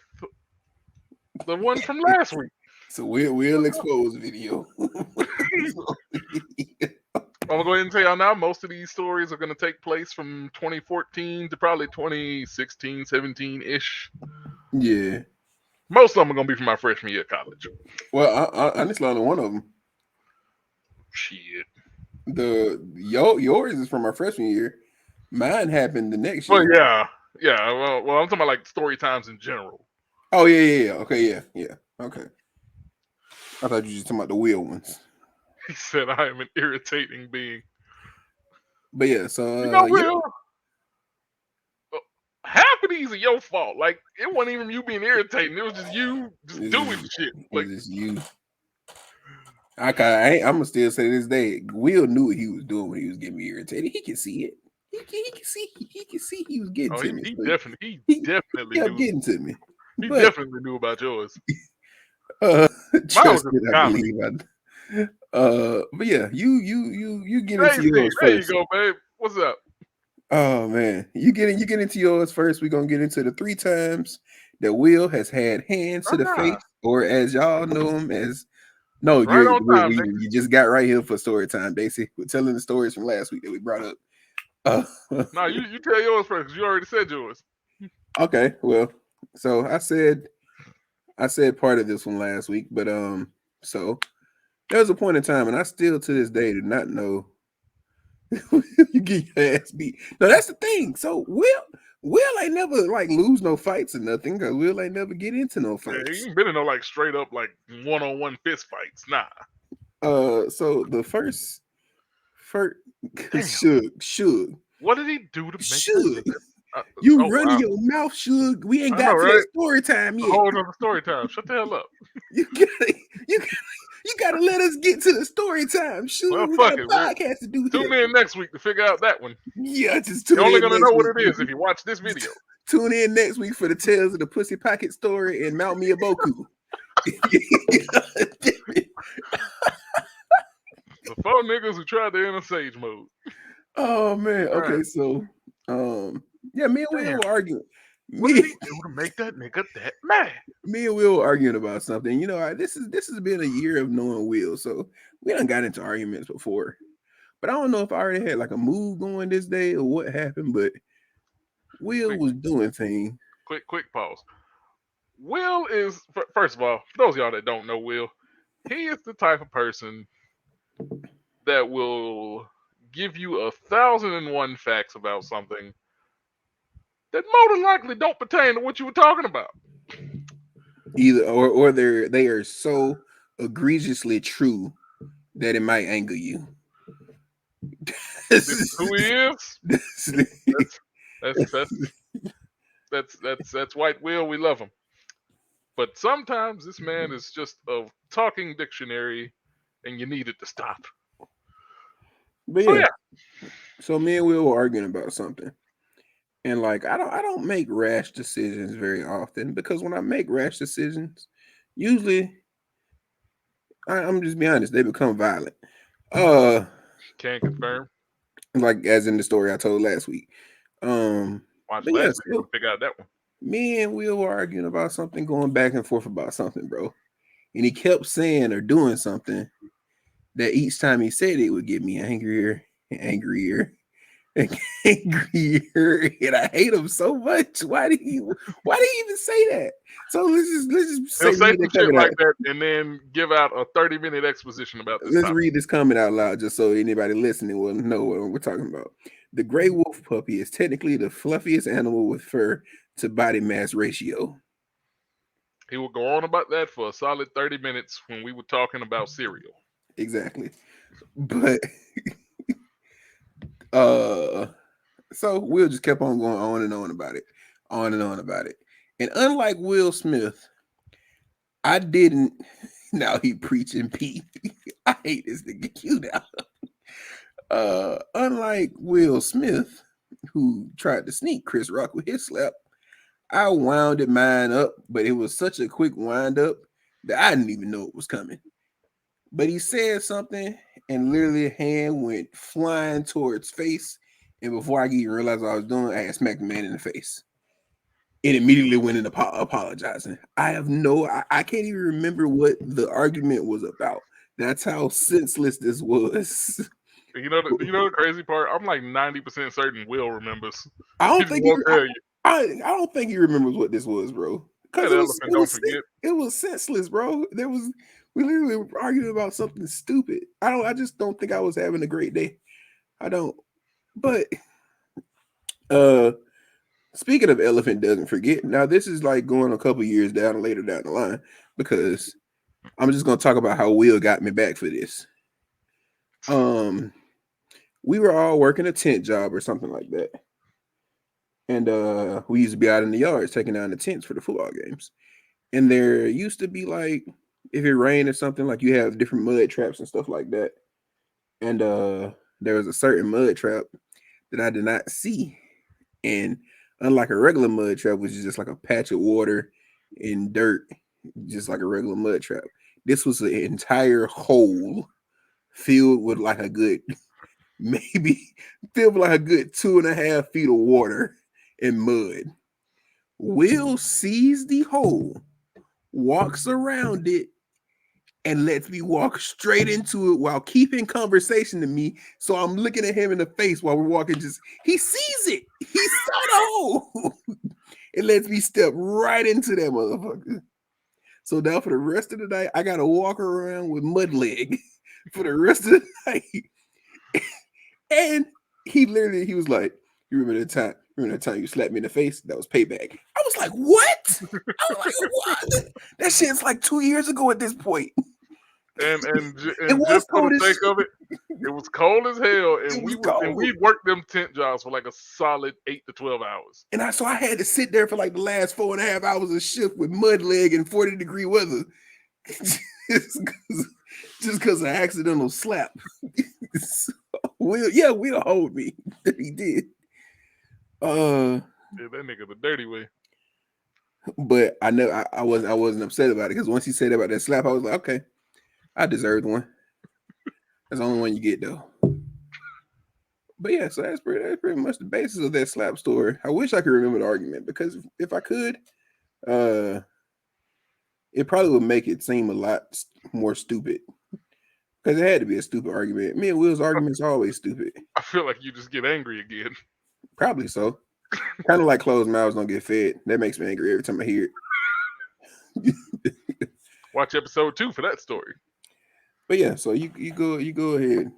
the one from last week. So we'll expose video. I'm gonna go ahead and tell y'all now, most of these stories are gonna take place from 2014 to probably 2016, 17-ish. Yeah. Most of them are gonna be from my freshman year of college. Well, I honestly only one of them. Shit. Yours is from our freshman year. Mine happened the next Well, year. yeah. Well, I'm talking about like story times in general. Oh yeah. Okay, yeah. Okay. I thought you were just talking about the wheel ones. He said, "I am an irritating being." But yeah, so You know, Will, half of these are your fault. Like, it wasn't even you being irritating. It was just you just doing shit. Like, it's just you. I'm gonna still say to this day, Will knew what he was doing when he was getting me irritated. He can see it. He can see he was getting oh, to me. he So definitely he kept knew. getting to me. He But definitely knew about yours. Mine was trust just me, I comedy. believe. But yeah, you get into Crazy. yours There you first. go, babe. What's up? Oh man, you get into yours first. We're gonna get into the 3 times that Will has had hands to the Nah, face, or as y'all know him as no, right on time, you just got right here for story time, Daisy. We're telling the stories from last week that we brought up. Nah, you tell yours first because you already said yours. Okay, well, so I said part of this one last week, but so there was a point in time, and I still to this day do not know. You get your ass beat. No, that's the thing. So Will ain't never like lose no fights or nothing, because Will ain't never get into no Yeah, fights. you ain't been in no like straight up like one-on-one fist fights. Nah. So the first Damn. Suge. What did he do to make that Suge. nigga? You Oh running wow. your mouth, Suge. We ain't I know, got to that right? story time A yet. whole nother story time. Shut the hell up. You gotta let us get to the story time, Well, Suge. We got fuck a it. podcast to do here. Tune in next week to figure out that one. Yeah, just You're tune only in gonna next know what week. it is if you watch this video. Tune in next week for the Tales of the Pussy Pocket story and Mount Miyaboku. The 4 niggas who tried to enter Sage mode. Oh man. Okay, Right. so yeah, me and Will Damn. were arguing. What did he do to make that nigga that mad? Me and Will were arguing about something. You know, this has been a year of knowing Will, so we done got into arguments before. But I don't know if I already had like a move going this day or what happened, but Will was doing things. Quick pause. Will is, first of all, for those of y'all that don't know Will, he is the type of person that will give you 1,001 facts about something that more than likely don't pertain to what you were talking about. Either or they are so egregiously true that it might anger you. This is who he is. That's White Will. We love him. But sometimes this man is just a talking dictionary, and you need it to stop. But So yeah. yeah, So me and Will were arguing about something. And like I don't make rash decisions very often, because when I make rash decisions, usually I'm just be honest, they become violent. can confirm. Like as in the story I told last week. Watch But yeah, last video so to figure out that one. me and Will were arguing about something, going back and forth about something, bro. And he kept saying or doing something that each time he said it would get me angrier and angrier. and angrier, and I hate him so much. Why did he even say that? So let's just He'll say say read some that shit comment out. like that and then give out a 30-minute exposition about this Let's topic. read this comment out loud just so anybody listening will know what we're talking about. The gray wolf puppy is technically the fluffiest animal with fur to body mass ratio. He will go on about that for a solid 30 minutes when we were talking about cereal. Exactly. But uh so Will just kept on going on and on about it. On and on about it. And unlike Will Smith, I didn't now he preaching P. I hate this nigga Q now. Unlike Will Smith, who tried to sneak Chris Rock with his slap, I wounded mine up, but it was such a quick wind up that I didn't even know it was coming. But he said something, and literally a hand went flying towards face. And before I even realized what I was doing, I had smacked the man in the face. It immediately went into apologizing. I can't even remember what the argument was about. That's how senseless this was. You know the crazy part? I'm like 90% certain Will remembers. I He don't just think he. won't tell you. I don't think he remembers what this was, bro. Because That elephant don't forget. it was senseless, bro. We literally were arguing about something stupid. I just don't think I was having a great day. I don't. But uh speaking of elephant doesn't forget. Now this is like going a couple years down later down the line because I'm just gonna talk about how Will got me back for this. Um we were all working a tent job or something like that. And we used to be out in the yards taking down the tents for the football games. And there used to be like if it rained or something, like you have different mud traps and stuff like that. And there was a certain mud trap that I did not see. And unlike a regular mud trap, which is just like a patch of water and dirt, just like a regular mud trap, this was an entire hole filled with like a good maybe filled with like a good 2.5 feet of water and mud. Will sees the hole, walks around it, and lets me walk straight into it while keeping conversation to me. So I'm looking at him in the face while we're walking. Just he sees it. He saw the hole. It lets me step right into that motherfucker. So now for the rest of the night, I gotta walk around with mud leg for the rest of the night. And he was like, "You remember the time? Remember the time you slapped me in the face? That was payback." I was like, "What?" I was like, "What?" That shit's like 2 years ago at this point. It And was just for the cold as sake shit. of it, it was cold as hell, It and was we cold. worked them tent jobs for like a solid 8 to 12 hours. And I had to sit there for like the last 4.5 hours of shift with mud leg and 40-degree weather. just because of accidental slap. So, Will hold me. He did. Yeah, that nigga the dirty way. But I wasn't upset about it because once he said about that slap, I was like, okay, I deserved one. That's the only one you get though. But yeah, so that's pretty much the basis of that slap story. I wish I could remember the argument because if I could, uh, it probably would make it seem a lot more stupid because it had to be a stupid argument. Me and Will's arguments are always stupid. I feel like you just get angry again. Probably so. Kind of like closed mouths don't get fed. That makes me angry every time I hear it. Watch episode 2 for that story. But yeah, so you go ahead.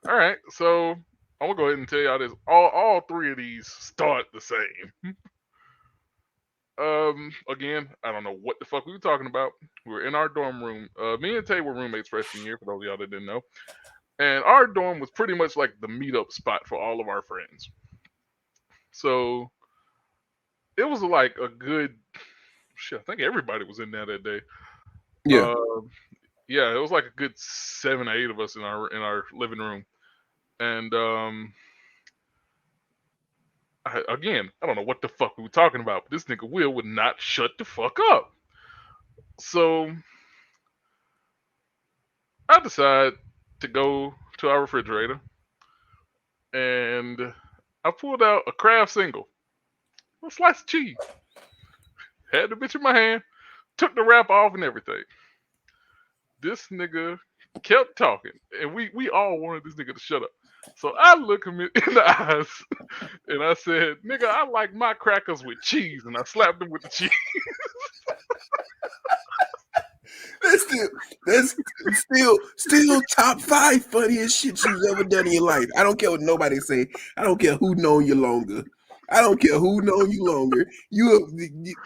All right, so I'm gonna go ahead and tell y'all this. All three of these start the same. Again, I don't know what the fuck we were talking about. We were in our dorm room. Me and Tay were roommates freshman year, for those of y'all that didn't know. And our dorm was pretty much like the meetup spot for all of our friends. So it was like a good shit. I think everybody was in there that day. Yeah, Uh, yeah, it was like a good 7 or 8 of us in our living room. And again, I don't know what the fuck we were talking about, but this nigga Will would not shut the fuck up. So I decide to go to our refrigerator and I pulled out a Kraft single, a slice of cheese. Had the bitch in my hand, took the wrap off and everything. This nigga kept talking, and we all wanted this nigga to shut up. So I look him in the eyes and I said, "Nigga, I like my crackers with cheese," and I slapped him with the cheese. That's still top 5 funniest shit you've ever done in your life. I don't care what nobody say. I don't care who known you longer. I don't care who known you longer.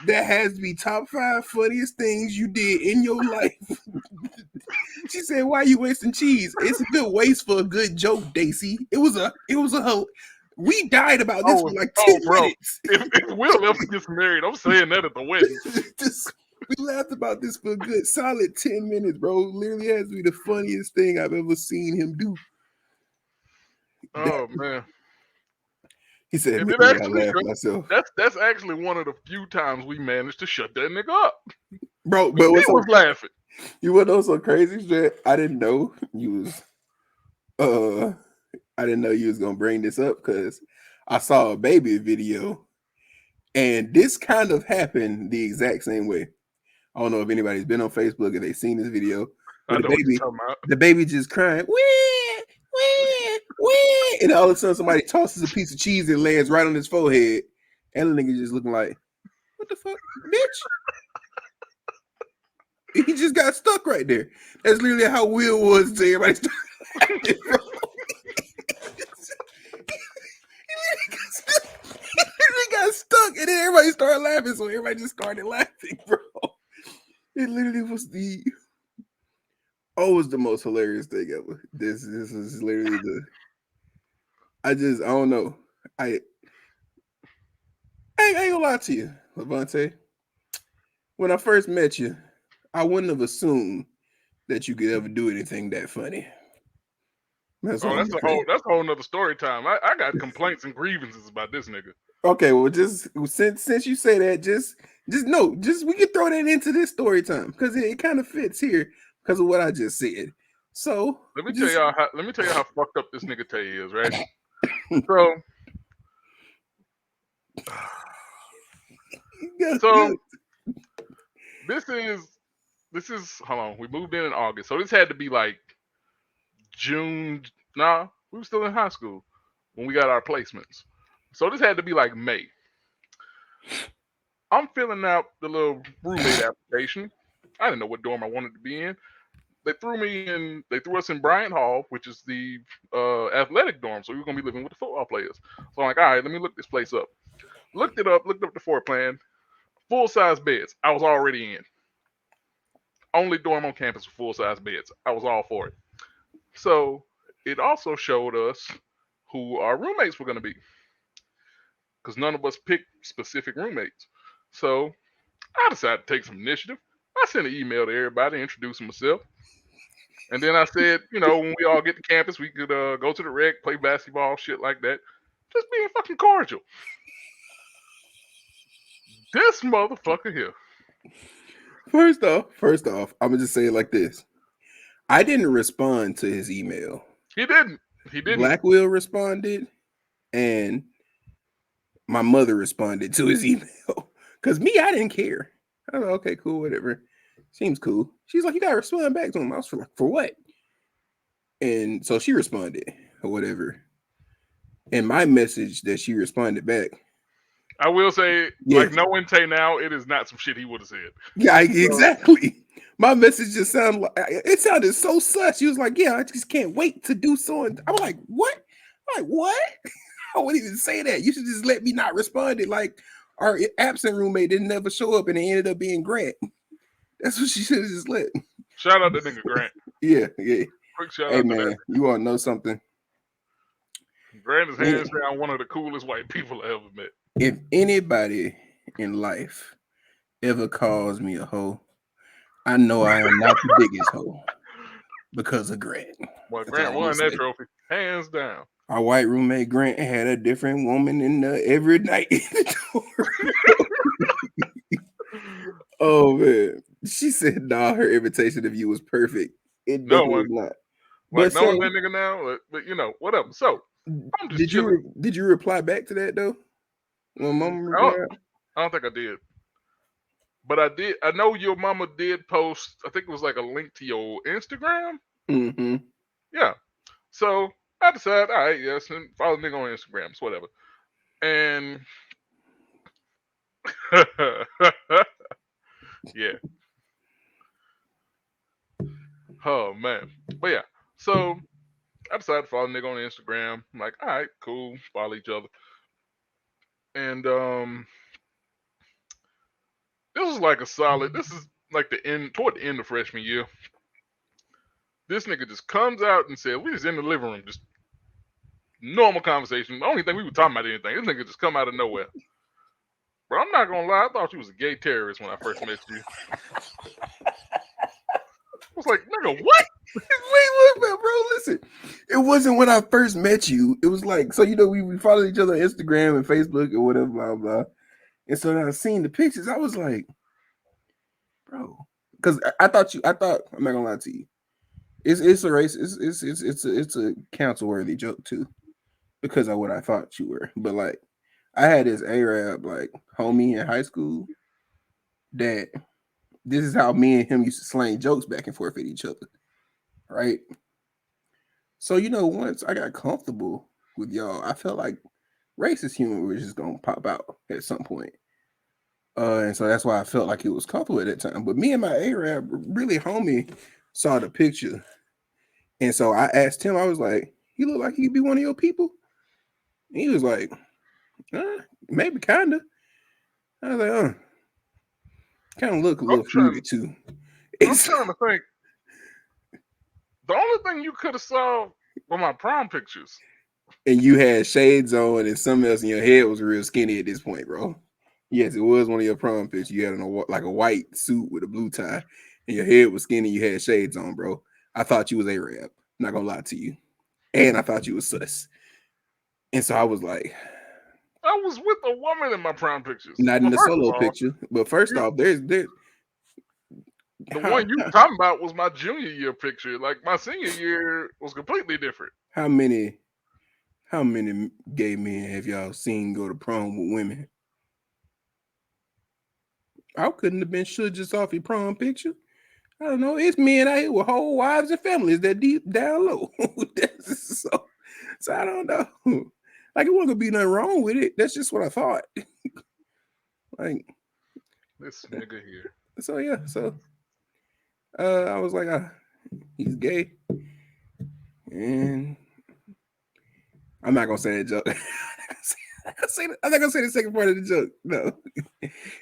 That has to be top 5 funniest things you did in your life. She said, "Why are you wasting cheese? It's a good waste for a good joke, Daisy. It was a hoe. We died about this for like 10 Bro, minutes. if Will ever gets married, I'm saying that at the wedding. We laughed about this for a good solid 10 minutes, bro. Literally has to be the funniest thing I've ever seen him do. Oh man. He said, And "Me, it I actually laughed myself." that's actually one of the few times we managed to shut that nigga up. Bro, He but was laughing. you want to know so crazy shit? I didn't know you was I didn't know you was gonna bring this up because I saw a baby video and this kind of happened the exact same way. I don't know if anybody's been on Facebook and they seen this video, I but know what you're talking about. the baby just crying, wee, wee, wee, and all of a sudden somebody tosses a piece of cheese and lands right on his forehead, and the nigga just looking like, "What the fuck, bitch?" He just got stuck right there. That's literally how Will was to everybody. He literally got stuck, and then everybody started laughing, so everybody just started laughing, bro. It literally was always the most hilarious thing ever. This is literally I don't know. I ain't gonna lie to you, Levante. When I first met you, I wouldn't have assumed that you could ever do anything that funny. That's Oh, all I'm saying. that's a whole nother story time. I got complaints and grievances about this nigga. Okay, well, just since you say that, just we can throw that into this story time because it kind of fits here because of what I just said. So Let me tell just y'all how fucked up this nigga Tay is, right? So so this is hold on. We moved in August, so this had to be like June. Nah, we were still in high school when we got our placements. So this had to be like May. I'm filling out the little roommate application. I didn't know what dorm I wanted to be in. They threw us in Bryant Hall, which is the athletic dorm. So we were gonna be living with the football players. So I'm like, all right, let me look this place up. Looked it up, looked up the floor plan, full size beds. I was already in. Only dorm on campus with full size beds. I was all for it. So it also showed us who our roommates were gonna be. Because none of us picked specific roommates. So I decided to take some initiative. I sent an email to everybody introducing myself. And then I said, when we all get to campus, we could go to the rec, play basketball, shit like that. Just being fucking cordial. This motherfucker here. first off, I'm gonna just say it like this: I didn't respond to his email. He didn't. He didn't. Black Will responded, and my mother responded to his email. Cause me, I didn't care. I was like, okay, cool, whatever. Seems cool. She's like, you gotta respond back to him. I was like, for what? And so she responded or whatever. And my message that she responded back. I will say, Yeah. like knowing Tay now, it is not some shit he would have said. Yeah, exactly. My message just sounded like it sounded so sus. She was like, "Yeah, I just can't wait to do so." And I'm like, "What? Like what?" I wouldn't even say that. You should just let me not respond. It like our absent roommate didn't never show up, and it ended up being Grant. That's what she should have just let. Shout out to nigga Grant. Yeah. Quick shout Hey out to that. man, you want to know something? Grant is hands down one of the coolest white people I ever met. If anybody in life ever calls me a hoe, I know I am not the biggest hoe because of Grant. Well, That's all Grant I'm gonna won that say. trophy, hands down. Our white roommate Grant had a different woman in every night in the door. Oh man, she said, "Nah, her invitation of you was perfect." It No definitely one was not. like But knowing so, that nigga now, but whatever. So I'm just did chilling. you reply back to that though? When Mama I don't, replied, I don't think I did, but I did. I know your mama did post. I think it was like a link to your Instagram. mm-hmm. Yeah. So I decided, all right, yes, and follow the nigga on Instagram, it's whatever. And yeah, oh man, but yeah. So I decided to follow the nigga on Instagram. I'm like, all right, cool, follow each other. And this was like a solid. This is like the end, toward the end of freshman year. This nigga just comes out and said, we just in the living room, just normal conversation. The only thing we were talking about anything. This nigga just come out of nowhere. Bro, I'm not gonna lie, I thought you was a gay terrorist when I first met you. I was like, nigga, what? Wait, bro. Listen, it wasn't when I first met you. It was like, so we followed each other on Instagram and Facebook or whatever, blah blah. And so then I seen the pictures. I was like, bro, because I thought I'm not gonna lie to you. It's a race. It's a counsel worthy joke too, because of what I thought you were. But like, I had this Arab like homie in high school that this is how me and him used to slang jokes back and forth at each other, right? So once I got comfortable with y'all, I felt like racist humor was just gonna pop out at some point. And so that's why I felt like it was comfortable at that time. But me and my Arab really homie saw the picture. And so I asked him, I was like, "You look like he'd be one of your people?" And he was like, maybe kinda. I was like, kind of look a little familiar too. I'm trying to think. The only thing you could have saw were my prom pictures. And you had shades on and something else in your head was real skinny at this point, bro. Yes, it was one of your prom pictures. You had on like a white suit with a blue tie, and your head was skinny. You had shades on, bro. I thought you was Arab. Not gonna lie to you, and I thought you was sus. And so I was like, I was with a woman in my prom pictures. not in Well, the first of solo all, picture, but first off, there's the one you talking about was my junior year picture. Like my senior year was completely different. how many gay men have y'all seen go to prom with women? I couldn't have been sure just off your prom picture. I don't know. It's men out here with whole wives and families that deep down low. so I don't know. Like it wasn't gonna be nothing wrong with it. That's just what I thought. Like This nigga here. so yeah. So I was like, he's gay, and I'm not gonna say that joke. I'm not gonna say the second part of the joke. No.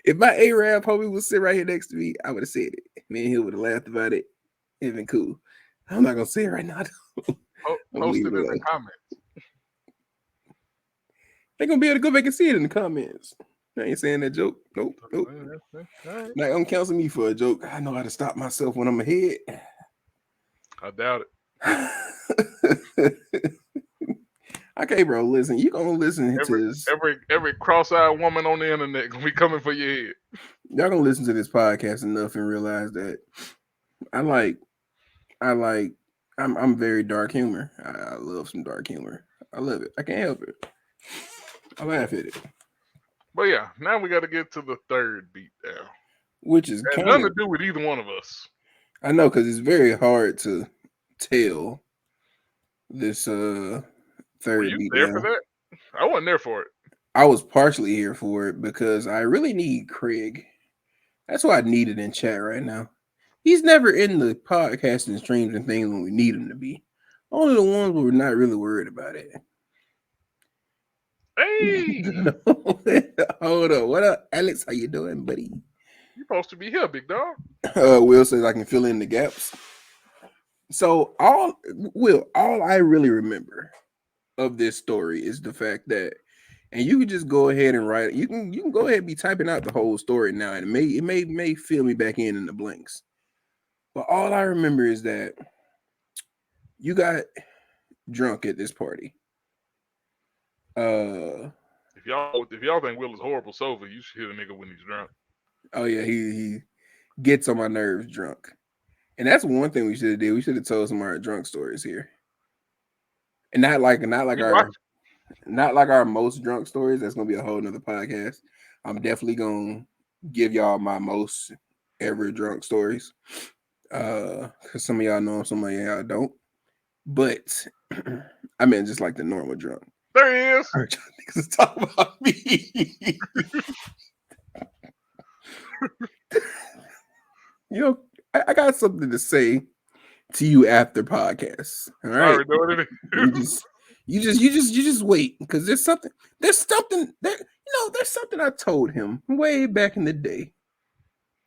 If my Arab homie was sitting right here next to me, I would have said it. Me and he would have laughed about it. It'd been cool. I'm not gonna say it right now. Post it in the comments. They're gonna be able to go back and see it in the comments. I ain't saying that joke. Nope. Right. Like, don't counsel me for a joke. I know how to stop myself when I'm ahead. I doubt it. Okay, bro. Listen, you gonna listen to this. Every cross-eyed woman on the internet gonna be coming for your head. Y'all gonna listen to this podcast enough and realize that I'm very dark humor. I love some dark humor. I love it. I can't help it. I laugh at it. But yeah, now we got to get to the third beatdown, Which is kind nothing to do with either one of us. I know, because it's very hard to tell this third Were you there for that? I wasn't there for it. I was partially here for it because I really need Craig. That's what I needed in chat right now. He's never in the podcasting streams and things when we need him to be. Only the ones where we're not really worried about it. Hey, hold on. What up, Alex? How you doing, buddy? You supposed to be here, big dog. Will says I can fill in the gaps. So all I really remember of this story is the fact that, and you can just go ahead and write it. You can go ahead and be typing out the whole story now, and it may fill me back in the blanks. But all I remember is that you got drunk at this party. If y'all think Will is horrible sober, you should hit a nigga when he's drunk. Oh yeah, he gets on my nerves drunk. And that's one thing we should have did. We should have told some of our drunk stories here. And not like our most drunk stories. That's gonna be a whole nother podcast. I'm definitely gonna give y'all my most ever drunk stories. Because some of y'all know them, some of y'all don't. But I mean, just like the normal drunk. There he is. I heard y'all niggas talk about me. You know, I got something to say to you after podcast. All I right, already know what it you is. just wait because there's something there. There's something I told him way back in the day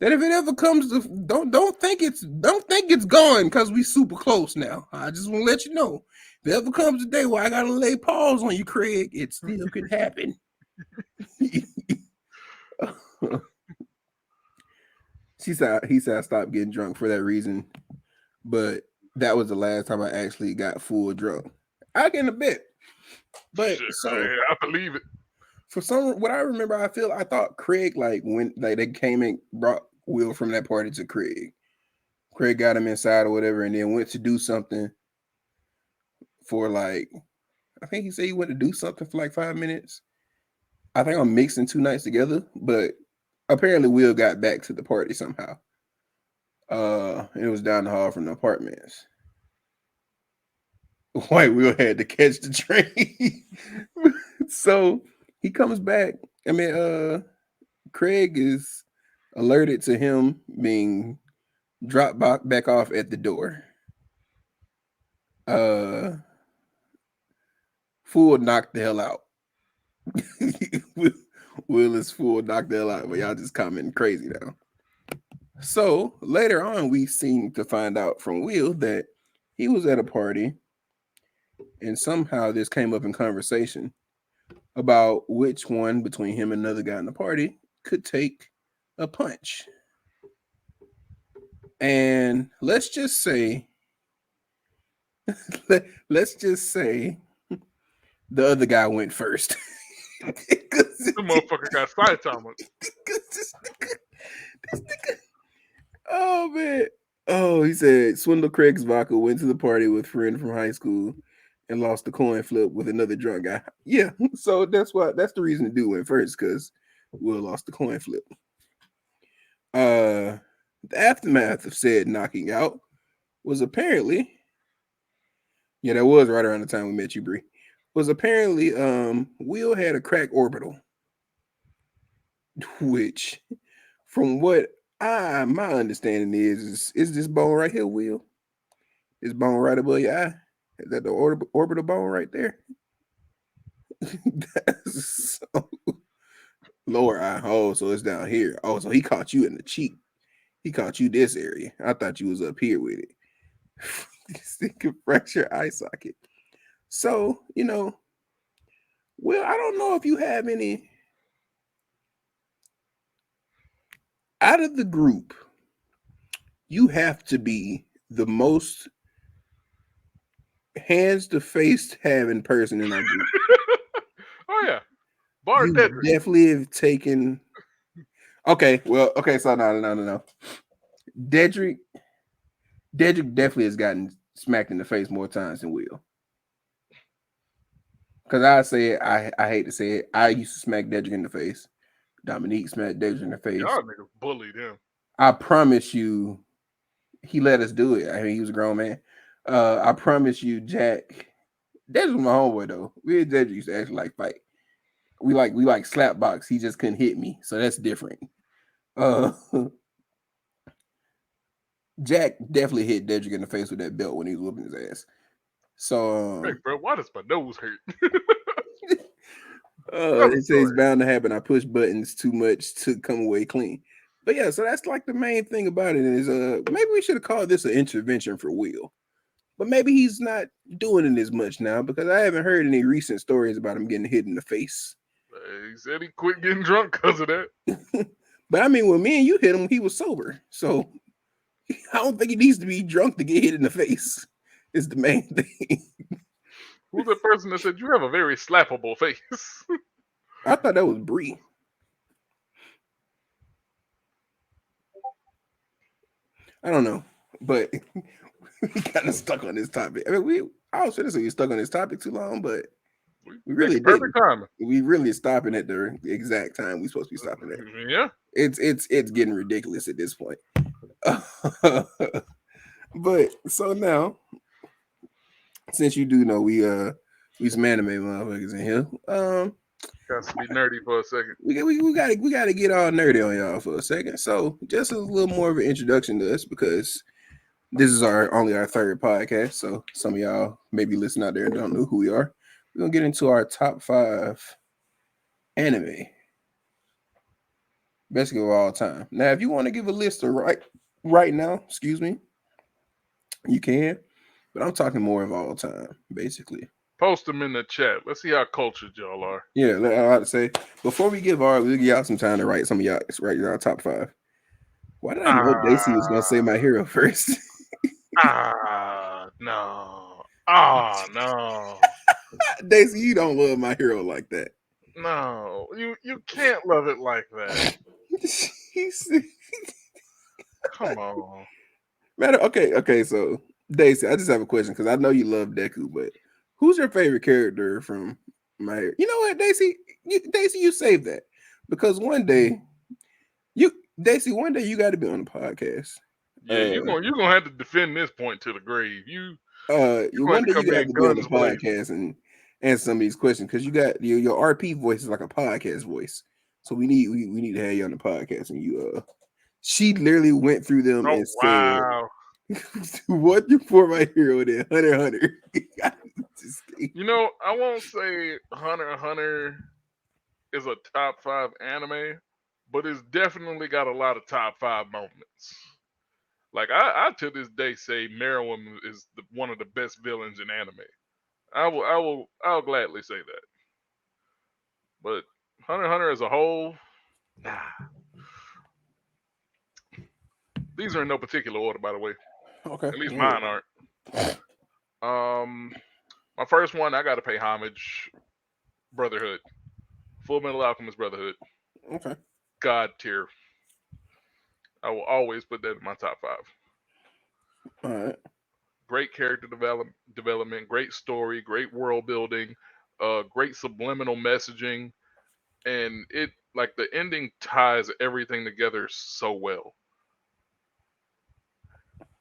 that if it ever comes to don't think it's gone because we super close now. I just want to let you know if it ever comes a day where I gotta lay pause on you, Craig, it still could happen. He said I stopped getting drunk for that reason, but that was the last time I actually got full drunk. I get in a bit, but Shit, so I believe it. for some what I remember, I thought Craig like when like they came and brought Will from that party to Craig. Craig got him inside or whatever, and then went to do something for like I think he said he went to do something for like 5 minutes. I think I'm mixing two nights together, but apparently Will got back to the party somehow. It was down the hall from the apartments. White Will had to catch the train. So he comes back. I mean, Craig is alerted to him being dropped back off at the door. Uh Fool knocked the hell out. Will is full knocked the hell out, but y'all just commenting crazy now. So later on, we seem to find out from Will that he was at a party and somehow this came up in conversation about which one between him and another guy in the party could take a punch. And let's just say, let's just say the other guy went first. The motherfucker got side Thomas. This nigga, oh man. Oh, he said Swindle Craig's vodka went to the party with friend from high school and lost the coin flip with another drunk guy. Yeah, so that's the reason the dude went first, because Will lost the coin flip. The aftermath of said knocking out was apparently, yeah, that was right around the time we met you, Bree. Was apparently Will had a crack orbital, which from what my understanding is this bone right here, Will. This bone right above your eye. Is that the orbital bone right there? That's so lower eye. Oh, so it's down here. Oh, so he caught you in the cheek. He caught you this area. I thought you was up here with it. This thing could fracture eye socket. So, well, I don't know if you have any out of the group. You have to be the most hands to face having person in our group. Oh yeah, Bar You Dedrick. definitely have taken. Okay, well, okay, so no. Dedrick definitely has gotten smacked in the face more times than Will. Because I say it, I hate to say it. I used to smack Dedrick in the face. Dominique smacked Dedrick in the face. Y'all niggas bullied him. I promise you, he let us do it. I mean, he was a grown man. I promise you, Jack. Dedrick was my homeboy though. We and Dedrick used to actually like fight. We like slap box. He just couldn't hit me, so that's different. Uh, Jack definitely hit Dedrick in the face with that belt when he was whooping his ass. So Hey, bro, why does my nose hurt? It says it's bound to happen. I push buttons too much to come away clean. But yeah, so that's like the main thing about it is maybe we should have called this an intervention for Will. But maybe he's not doing it as much now because I haven't heard any recent stories about him getting hit in the face. He said he quit getting drunk because of that. But I mean, when me and you hit him, he was sober. So I don't think he needs to be drunk to get hit in the face. Is the main thing. Who's the person that said you have a very slappable face? I thought that was Bree. I don't know, but we kind of stuck on this topic. I mean, I was going to say we stuck on this topic too long, but we really didn't. Time. We really stopping at the exact time we supposed to be stopping at. Yeah, it's getting ridiculous at this point. But so now, since you do know, we We some anime motherfuckers in here. Got to be nerdy for a second. We gotta get all nerdy on y'all for a second. So just a little more of an introduction to us because this is our third podcast. So some of y'all maybe listen out there and don't know who we are. We're gonna get into our top 5 anime basically of all time. Now, if you want to give a list of right now, excuse me, you can. But I'm talking more of all time, basically. Post them in the chat. Let's see how cultured y'all are. Yeah, I like to say before we'll give y'all some time to write some of y'all write y'all top 5. Why did I know Daisy was gonna say Ah, my hero first? no. Ah, no. Daisy, you don't love my hero like that. No. You can't love it like that. He's, Come on. matter. Okay. So Daisy, I just have a question because I know you love Deku, but who's your favorite character from my hero? You know what, Daisy? Daisy, you save that because one day you got to be on the podcast. Yeah, Uh, you're gonna have to defend this point to the grave. You're going one to day you come got in to be on the guns blazing. podcast and answer some of these questions because you got your RP voice is like a podcast voice. So we need to have you on the podcast and she literally went through them Oh and said, wow. "What you for my hero then, Hunter?" I won't say Hunter x Hunter is a top 5 anime, but it's definitely got a lot of top 5 moments. Like I to this day say Meruem is one of the best villains in anime. I'll gladly say that. But Hunter x Hunter as a whole, nah. These are in no particular order, by the way. Okay, At least yeah. mine aren't. My first one I got to pay homage. Brotherhood, Full Metal Alchemist Brotherhood, Okay, God tier. I will always put that in my top 5. all right. Great character development, great story, great world building, great subliminal messaging, and it like the ending ties everything together so well.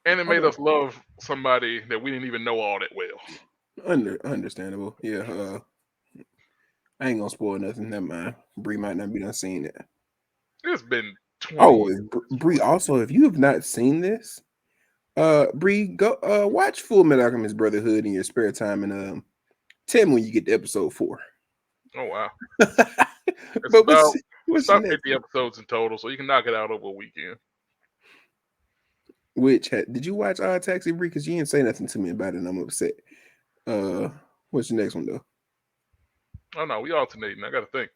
And it made Okay, us love somebody that we didn't even know all that well. understandable. Yeah. I ain't gonna spoil nothing. Never mind. Bree might not be done seeing it. It's been 20 Oh, years. Bree. Also, if you have not seen this, Bree, go watch Full Metal Alchemist Brotherhood in your spare time and tell me when you get to episode 4. Oh wow. It's But about what's it's your about next 50 one? episodes in total, so you can knock it out over a weekend. Did you watch Taxi Bree? Because you didn't say nothing to me about it, and I'm upset. Uh, what's your next one though? Oh no, we alternating. I gotta think.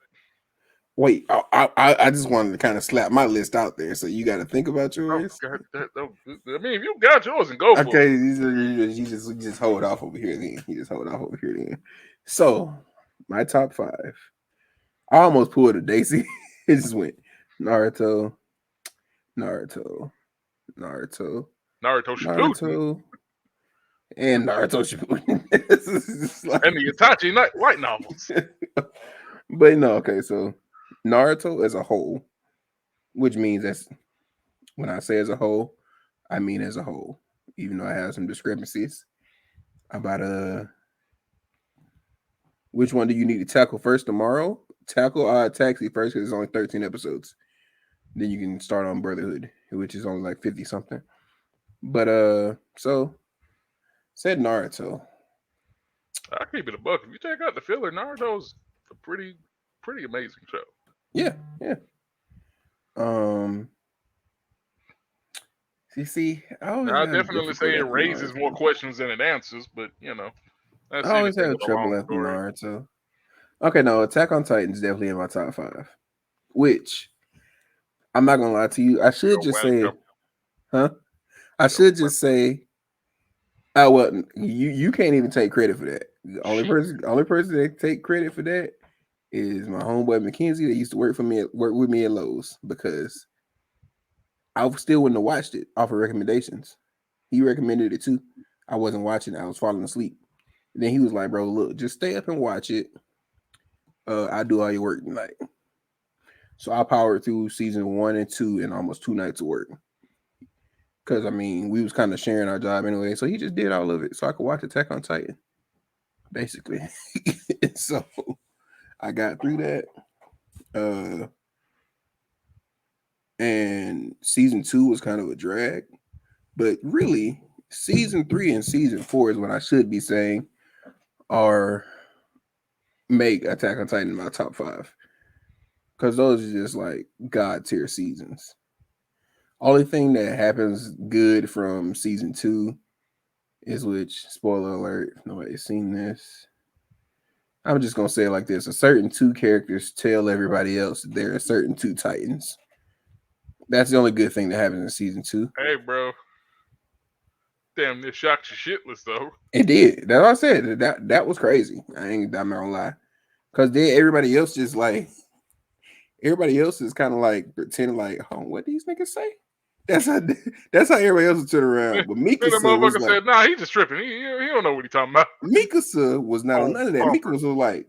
Wait, I just wanted to kind of slap my list out there, so you got to think about Oh yours. god, I mean, if you got yours, and go for it. Okay, you just hold off over here then. You just hold off over here then. So my top 5. I almost pulled a Daisy. It just went Naruto, Naruto, Naruto, Naruto Shippuden Naruto, and Naruto Shippuden. This is just and like, the Itachi Light novels. but no, okay. So Naruto as a whole, which means that's when I say as a whole, I mean as a whole. Even though I have some discrepancies about which one do you need to tackle first tomorrow? Tackle Taxi first because it's only 13 episodes. Then you can start on Brotherhood, which is only like 50 something. But so said Naruto. I keep it a buck. If you take out the filler, Naruto's a pretty amazing show. Yeah, yeah. Um I always Now, I have definitely say difficulty it after raises more Naruto. questions than it answers, but I that's always anything have with a long trouble after story. Naruto. Okay, no, Attack on Titan is definitely in my top 5. Which I'm not gonna lie to you. I should You're just say, welcome. huh? I You're should just say, oh well, you can't even take credit for that. The only person that take credit for that is my homeboy Mackenzie that used to work with me at Lowe's because I still wouldn't have watched it off of recommendations. He recommended it too. I wasn't watching it. I was falling asleep. And then he was like, bro, look, just stay up and watch it. I do all your work tonight. So I powered through season 1 and 2 in almost 2 nights of work. Cause I mean, we was kind of sharing our job anyway. So he just did all of it so I could watch Attack on Titan. basically. So I got through that. Uh, and season 2 was kind of a drag, but really, season 3 and season 4 is what I should be saying are make Attack on Titan my top 5 because those are just like god tier seasons. Only thing that happens good from season 2 is, which spoiler alert, if nobody's seen this. I'm just gonna say it like this: a certain two characters tell everybody else there are certain two Titans. That's the only good thing that happens in season 2. Hey, bro. Damn, this shocked you shitless though. It did. That's what I said. That was crazy. I'm not gonna lie. Cause then everybody else is kind of like pretending like, oh, what these niggas say? That's how that's how everybody else would turn Then around. But the Mikasa was motherfucker like, said, "Nah, he just tripping. He don't know what he talking about." Mikasa was not on Oh, none of that. Mikasa bumper. was like,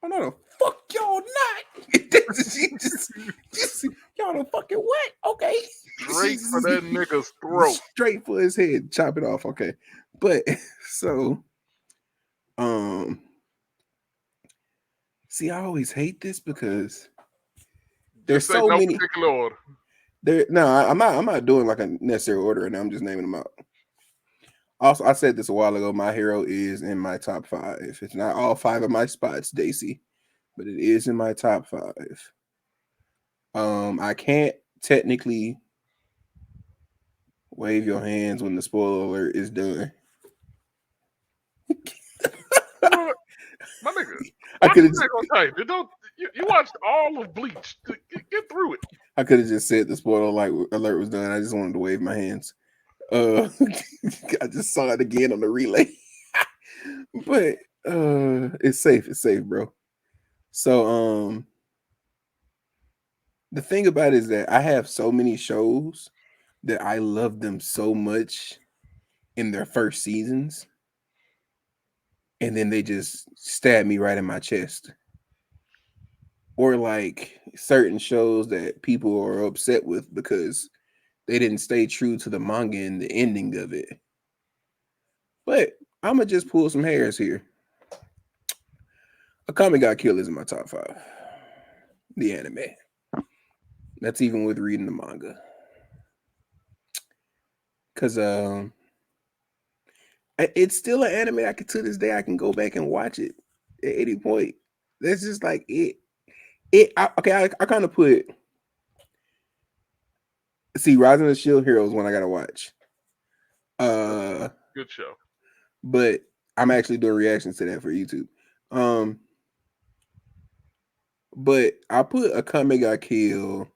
oh no, the fuck y'all not. she just y'all the fucking what? Okay. Straight for that nigga's throat. Straight for his head, chop it off. Okay. But so um see, I always hate this because there's Just say so no many. particular order. I'm not doing like a necessary order, and I'm just naming them out. Also, I said this a while ago. My hero is in my top 5. It's not all 5 of my spots, Daisy, but it is in my top 5. I can't technically wave your hands when the spoiler alert is done. What? My nigga, I watch could have Attack on Titan. It don't. You watched all of Bleach. Get through it. I could have just said the spoiler alert was done. I just wanted to wave my hands. I just saw it again on the relay. But it's safe. It's safe, bro. So the thing about it is that I have so many shows that I love them so much in their first seasons, and then they just stab me right in my chest. Or like certain shows that people are upset with because they didn't stay true to the manga and the ending of it. But I'm gonna just pull some hairs here. Akame Got Killed is in my top 5. The anime. That's even with reading the manga. Cause it's still an anime I can, to this day, I can go back and watch it at any point. That's just like it. I kind of put, see, Rising of the Shield Heroes when I gotta watch. Good show. But I'm actually doing reactions to that for YouTube. Um, but I put Akame Got Killed,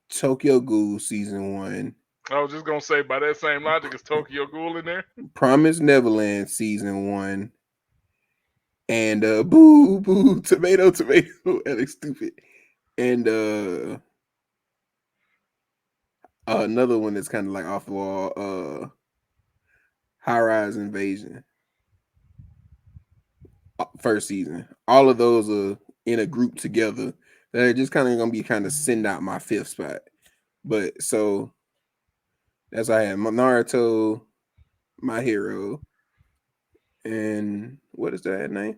Tokyo Ghoul season 1, I was just gonna say by that same logic, is Tokyo Ghoul in there? Promise Neverland season 1, and boo boo tomato tomato that looks stupid, and another one that's kind of like off the wall, High Rise Invasion, first season. All of those are in a group together. They're just kind of gonna be kind of send out my 5th spot. But so that's I had Naruto, My Hero, and what is that name?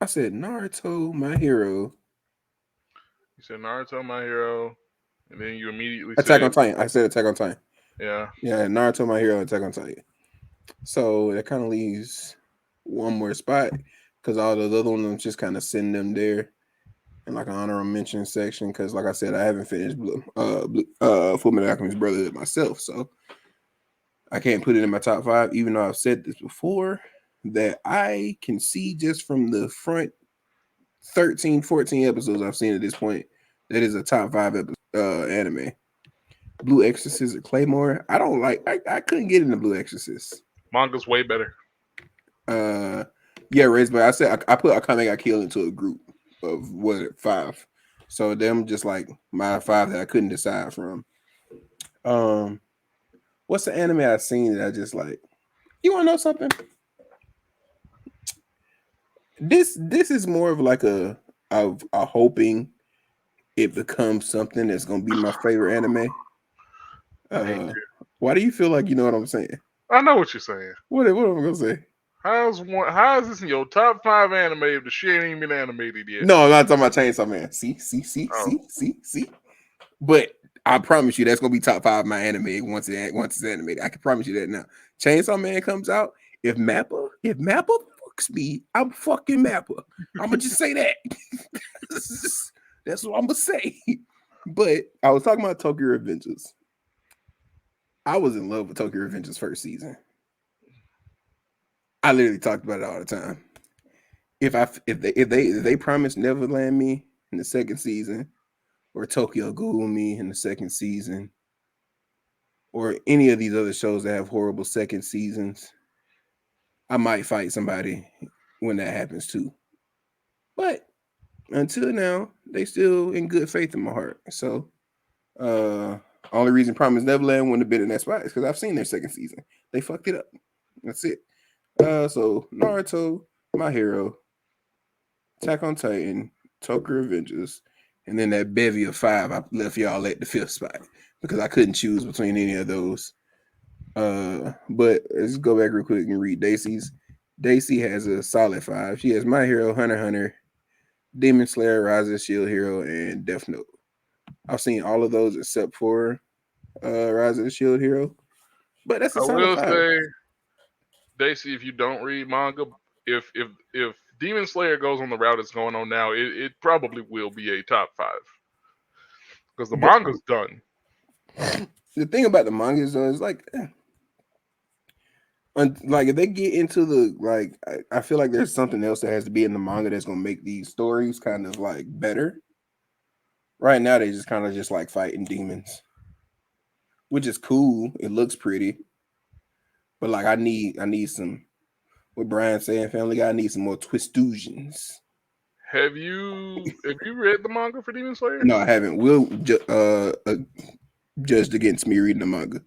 I said Naruto, My Hero, You said Naruto, My Hero, and then you immediately Attack said, on Titan. I said Attack on Titan. "Yeah, Yeah, Naruto, My Hero, Attack on Titan. So that kind of leaves one more spot because all those other ones, I'm just kind of sitting them there in like an honorable mention section. Because like I said, I haven't finished Full Metal Alchemist Brotherhood myself, so I can't put it in my top 5. Even though I've said this before, that I can see just from the front 13, 14 episodes I've seen at this point, that is a top 5 anime. Blue Exorcist or Claymore. I don't like. I couldn't get into Blue Exorcist. manga's way better." Uh, yeah, raised by I said I put Akame Got Killed into a group of what 5. So them just like my 5 that I couldn't decide from. Um, what's the anime I've seen that I just like? You want to know something? This is more of like a hoping it becomes something that's gonna be my favorite anime. Thank Uh, you. why do you feel like you know what I'm saying? I know what you're saying. What am I gonna say? How is this in your top 5 anime if the shit ain't been animated yet? No, I'm not talking about Chainsaw Man. Oh, See. But I promise you, that's gonna be top 5 of my anime once it's animated. I can promise you that now. Chainsaw Man comes out. If Mappa fucks me, I'm fucking Mappa. I'm gonna just say that. That's what I'm gonna say. But I was talking about Tokyo Revengers. I was in love with Tokyo Revengers first season. I literally talked about it all the time. If they promised Neverland me in the second season, or Tokyo Ghoul me in the second season, or any of these other shows that have horrible second seasons, I might fight somebody when that happens too. But until now, they still in good faith in my heart. So uh only reason Promise Neverland wouldn't have been in that spot is because I've seen their second season. They fucked it up. That's it. So Naruto, My Hero, Attack on Titan, Tokyo Revengers, and then that bevy of 5 I left y'all at the 5th spot because I couldn't choose between any of those. But let's go back real quick and read Daisy's. Daisy has a solid 5. She has My Hero, Hunter x Hunter, Demon Slayer, Rise of the Shield Hero, and Death Note. I've seen all of those except for Rise of the Shield Hero. But that's a I solid will 5. say, Daisy, if you don't read manga, if Demon Slayer goes on the route it's going on now, it probably will be a top 5 because the But manga's done. the thing about the mangas though is like if they get into the I feel like there's something else that has to be in the manga that's gonna make these stories kind of like better. Right now they just kind of just like fighting demons, which is cool. It looks pretty, but like I need some. What Brian saying, Family Guy, I need some more twistusions. Have you read the manga for Demon Slayer? No, I haven't. Judged against me reading the manga.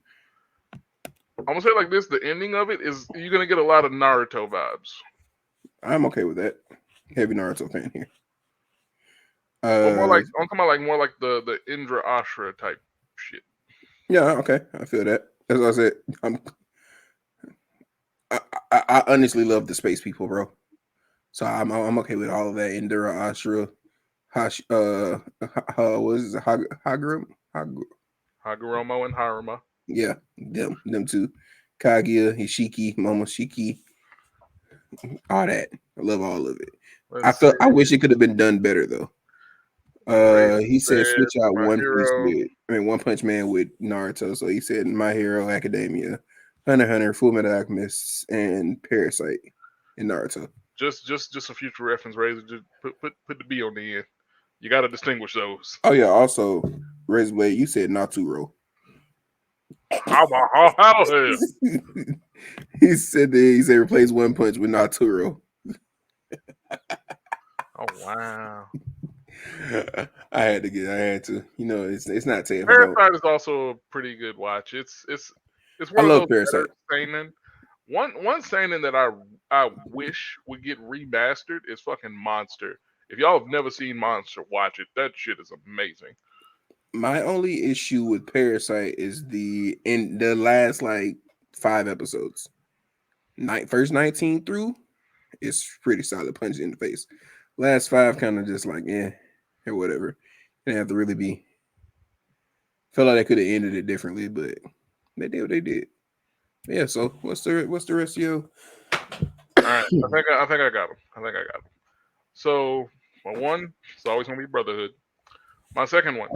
I'm gonna say it like this: the ending of it is you're gonna get a lot of Naruto vibes. I'm okay with that. Heavy Naruto fan here. Well, more Uh, like I'm talking about like more like the Indra Ashra type shit. yeah, okay, I feel that. As I said, I honestly love the space people, bro. So I'm okay with all of that. Endura Ashura, what is it? Hagrum, Hagoromo and Haruma. yeah, them two. Kaguya, Hishiki, Momoshiki, all that. I love all of it. Let's see. I wish it could have been done better though. Razor He said switch out My One Piece Hero. One Punch Man with Naruto. So he said My Hero Academia, Hunter x Hunter, Full Metal Alchemist, and Parasite in Naruto. Just a future reference. Razor. Just put the B on the end. You got to distinguish those. Oh yeah, also Razorblade. You said Naturo. How hell? he said replace One Punch with Naturo. Oh wow. I had to. You know, it's not safe if I don't. Parasite is also a pretty good watch. It's I one of love those better Parasite. seinen. One seinen that I wish would get remastered is fucking Monster. If y'all have never seen Monster, watch it. That shit is amazing. My only issue with Parasite is in the last like 5 episodes. First 19 through, it's pretty solid punch in the face. Last 5 kind of just like or whatever. Didn't have to really be. Felt like they could have ended it differently, but they did what they did. Yeah. So what's the rest of your? All right, I think I got him. I think I got him. So my one, it's always gonna be Brotherhood. My second one,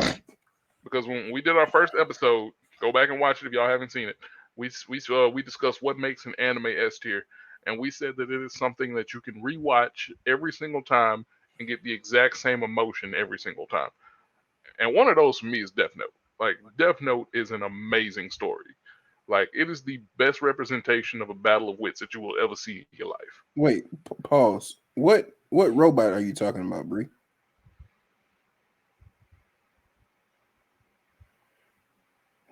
because when we did our first episode, go back and watch it if y'all haven't seen it. We discussed what makes an anime S tier, and we said that it is something that you can rewatch every single time and get the exact same emotion every single time. And one of those for me is Death Note. Like Death Note is an amazing story. Like it is the best representation of a battle of wits that you will ever see in your life. Wait, pause. What robot are you talking about, Bree?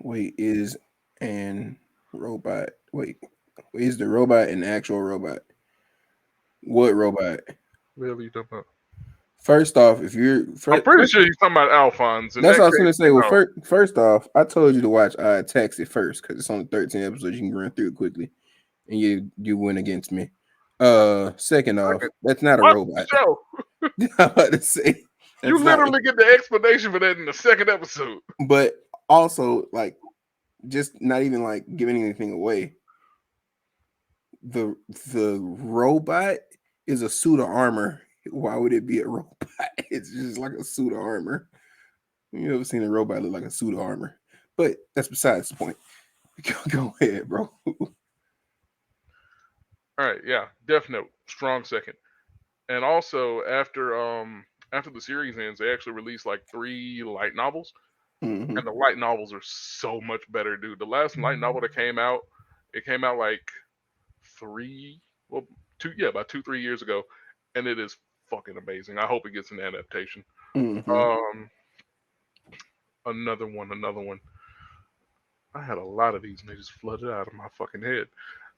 Wait, is an robot? Wait, is the robot an actual robot? What robot? Really, you talking about? First off, if you're I'm pretty sure he's talking about Alphonse. In that's that what I was case, gonna say. Well, no. first off, I told you to watch Taxi first because it's only 13 episodes. You can run through it quickly, and you win against me. Second off, Second, that's not a watch the robot. show. I'm about to say You that's not. literally get the explanation for that in the second episode. But also, like, just not even like giving anything away. The robot is a suit of armor. Why would it be a robot? It's just like a suit of armor. You ever seen a robot look like a suit of armor? But that's besides the point. Go ahead, bro. All right, yeah, Death Note, strong second. And also after the series ends, they actually released like 3 light novels, Mm-hmm. and the light novels are so much better, dude. The last light novel that came out, it came out like 3, well, 2, yeah, about 2-3 years ago, and it is fucking amazing. I hope it gets an adaptation. Mm-hmm. Um, another one. I had a lot of these and they just flooded out of my fucking head.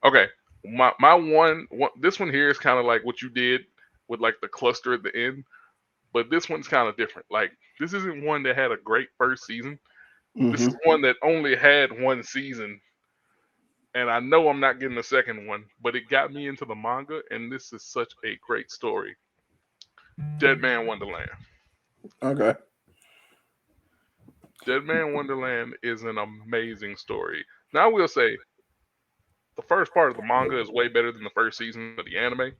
Okay, my one this one here is kind of like what you did with like the cluster at the end, but this one's kind of different. Like this isn't one that had a great first season. This Mm-hmm. is one that only had one season, and I know I'm not getting a second one, but it got me into the manga, and this is such a great story. Dead Man Wonderland. Okay. Dead Man Wonderland is an amazing story. Now I will say the first part of the manga is way better than the first season of the anime,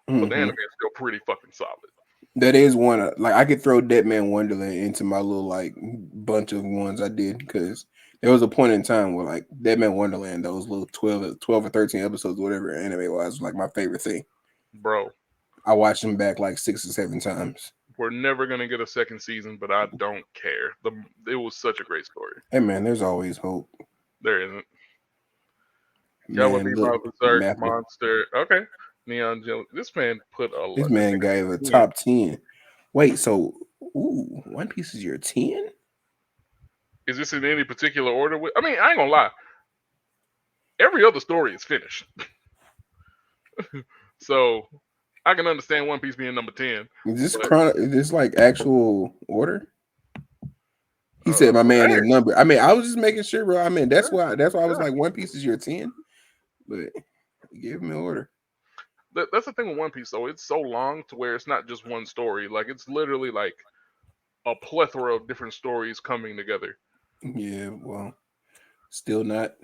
but the anime Mm-hmm. is still pretty fucking solid. That is one like I could throw Dead Man Wonderland into my little like bunch of ones I did because there was a point in time where like Dead Man Wonderland, those little 12 or 13 episodes, whatever anime was like my favorite thing. Bro, I watched them back like 6 or 7 times. we're never gonna get a second season, but I don't care. It was such a great story. Hey man, there's always hope. There isn't. Yellow Man, Bebop, look, Berserk, Mappa. Monster. Okay, Neon Gel. This man put a This lot. This man nigga gave a put 10. top 10. Wait, so One Piece is your 10? Is this in any particular order? I mean, I ain't gonna lie. Every other story is finished, so I can understand One Piece being number 10. But Is this like actual order? He said my man is hey, number. I mean, I was just making sure, bro. I mean, yeah, that's why I was yeah. like One Piece is your 10, but give me an order. That's the thing with One Piece, though. It's so long to where it's not just one story. Like it's literally like a plethora of different stories coming together. Yeah, well, still not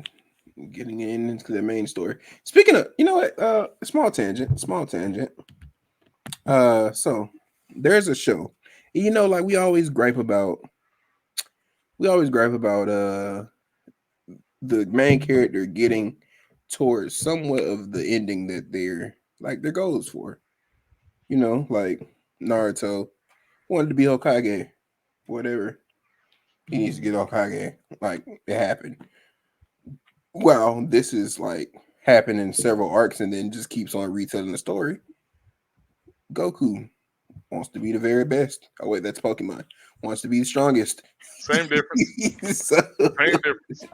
getting into the main story. Speaking of, you know what? Small tangent, small tangent. So there's a show. You know, like we always gripe about the main character getting towards somewhat of the ending that their goals for. You know, like Naruto wanted to be Hokage, whatever. He needs to get Hokage. Like it happened. Well, this is like happened in several arcs and then just keeps on retelling the story. Goku wants to be the very best. Oh wait, that's Pokemon. Wants to be the strongest. Same difference. So, Same difference.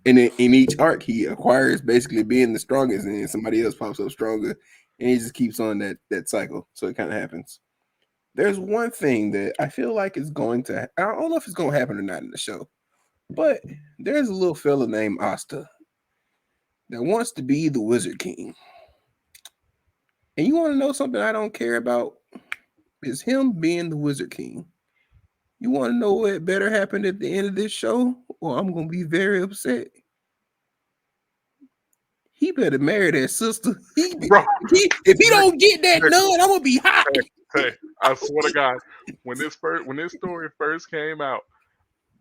and in each arc, he acquires basically being the strongest, and then somebody else pops up stronger, and he just keeps on that cycle. So it kind of happens. There's one thing that I feel like is going to. I don't know if it's going to happen or not in the show, but there's a little fella named Asta that wants to be the Wizard King. And you want to know something I don't care about? Is him being the Wizard King. You want to know what better happened at the end of this show? Or I'm going to be very upset. He better marry that sister. Bro, If he don't get that hey, none, I'm going to be hot. hey, I swear to God, when this story first came out,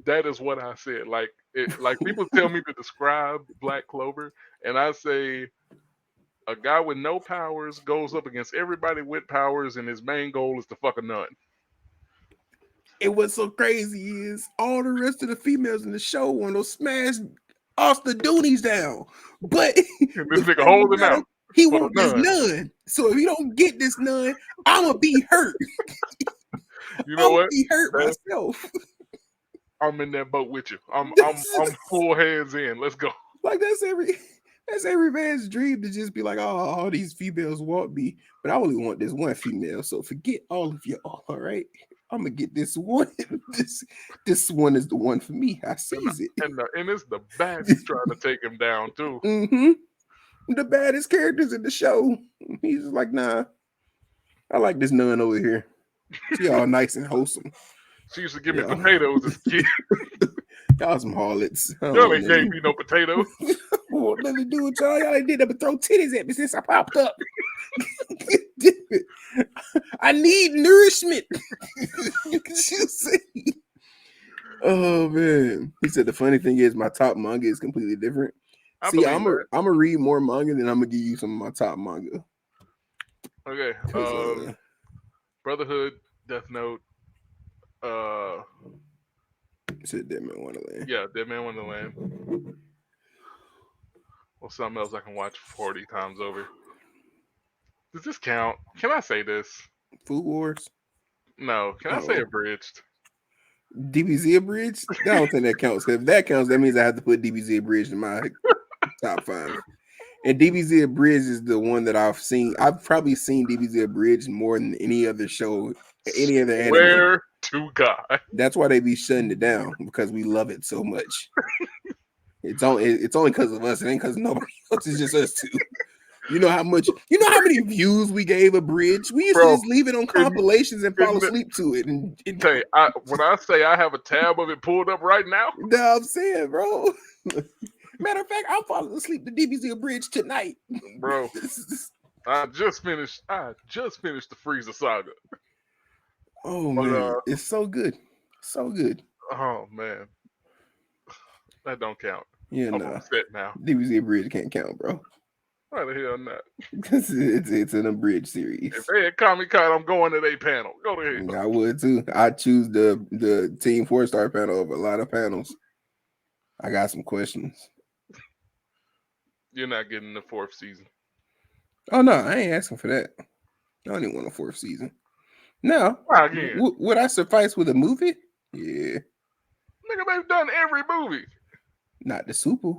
that is what I said. Like people tell me to describe Black Clover, and I say a guy with no powers goes up against everybody with powers, and his main goal is to fuck a nun. And what's so crazy is all the rest of the females in the show want to smash Asta Doonies down. But And the this fact nigga of the holding matter, out he for the want this nun. none. So if you don't get this none, I'ma be hurt. You know I'ma what? be hurt myself. I'm in that boat with you. I'm This I'm is full hands in. Let's go. like that's every That's every man's dream to just be like, oh, all these females want me, but I only want this one female. So forget all of y'all. All right, I'm gonna get this one. This one is the one for me. I And sees it. and it's the baddies trying to take him down too. hmm The baddest characters in the show. He's just like, nah, I like this nun over here. She all nice and wholesome. She used to give me Yeah, potatoes as a kid. y'all some harlots. I don't Y'all want ain't gave nothing. me no potatoes. Want nothing to do with y'all. Y'all ain't did nothing but throw titties at me since I popped up. I need nourishment. You say. Oh man. He said the funny thing is my top manga is completely different. I See, believe I'm a that. I'm gonna read more manga than I'm gonna give you some of my top manga. Okay. Cause Brotherhood, Death Note, uh said Dead Man Wonderland. yeah, Dead Man Wonderland. Or something else I can watch 40 times over. Does this count? Can I say this? Food Wars. No. Can I say Oh. abridged? DBZ Abridged? I don't think that counts. If that counts, that means I have to put DBZ Abridged in my top 5. And DBZ Abridged is the one that I've seen. I've probably seen DBZ Abridged more than any other show, any other anime. Swear to God. That's why they be shutting it down because we love it so much. It's only because of us. It ain't because nobody else. It's just us two. You know how many views we gave Abridged? We used to Bro, just leave it on in, compilations and fall in the, asleep to it. And hey, when I say I have a tab of it pulled up right now, you know what I'm saying, bro? Matter of fact, I'm falling asleep to DBZ Abridged tonight. bro, I just finished the Frieza saga. Oh But man, it's so good, so good. oh man, that don't count. Yeah, I'm nah, upset now. DBZ Abridged can't count, bro, Why the hell not? because it's an abridged If series. they had Comic Con, I'm going to their panel. Go to hell. I would too. I choose the Team 4-star panel over a lot of panels. I got some questions. You're not getting the 4th season. Oh no, I ain't asking for that. I don't even want a 4th season. No, Why again? would I suffice with a movie? Yeah, Nigga, they've done every movie. not the Super.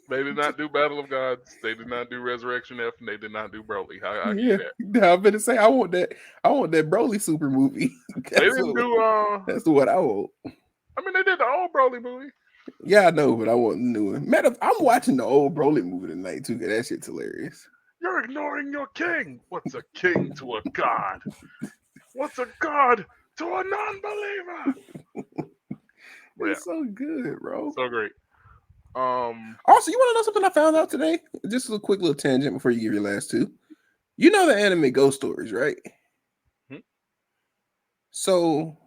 They did not do Battle of Gods. They did not do Resurrection F, and they did not do Broly. I give Yeah, you that. I'm gonna say I want that. I want that Broly Super movie. They didn't do. That's what I want. I mean, they did the old Broly movie. Yeah, I know, but I want the new one. I'm watching the old Broly movie tonight too, cause that shit's hilarious. You're ignoring your king. What's a king to a god? What's a god to a non-believer? But yeah, It's so good, bro. so great. Also, you want to know something I found out today? Just a quick little tangent before you give your last two. You know the anime Ghost Stories, right? Hmm? So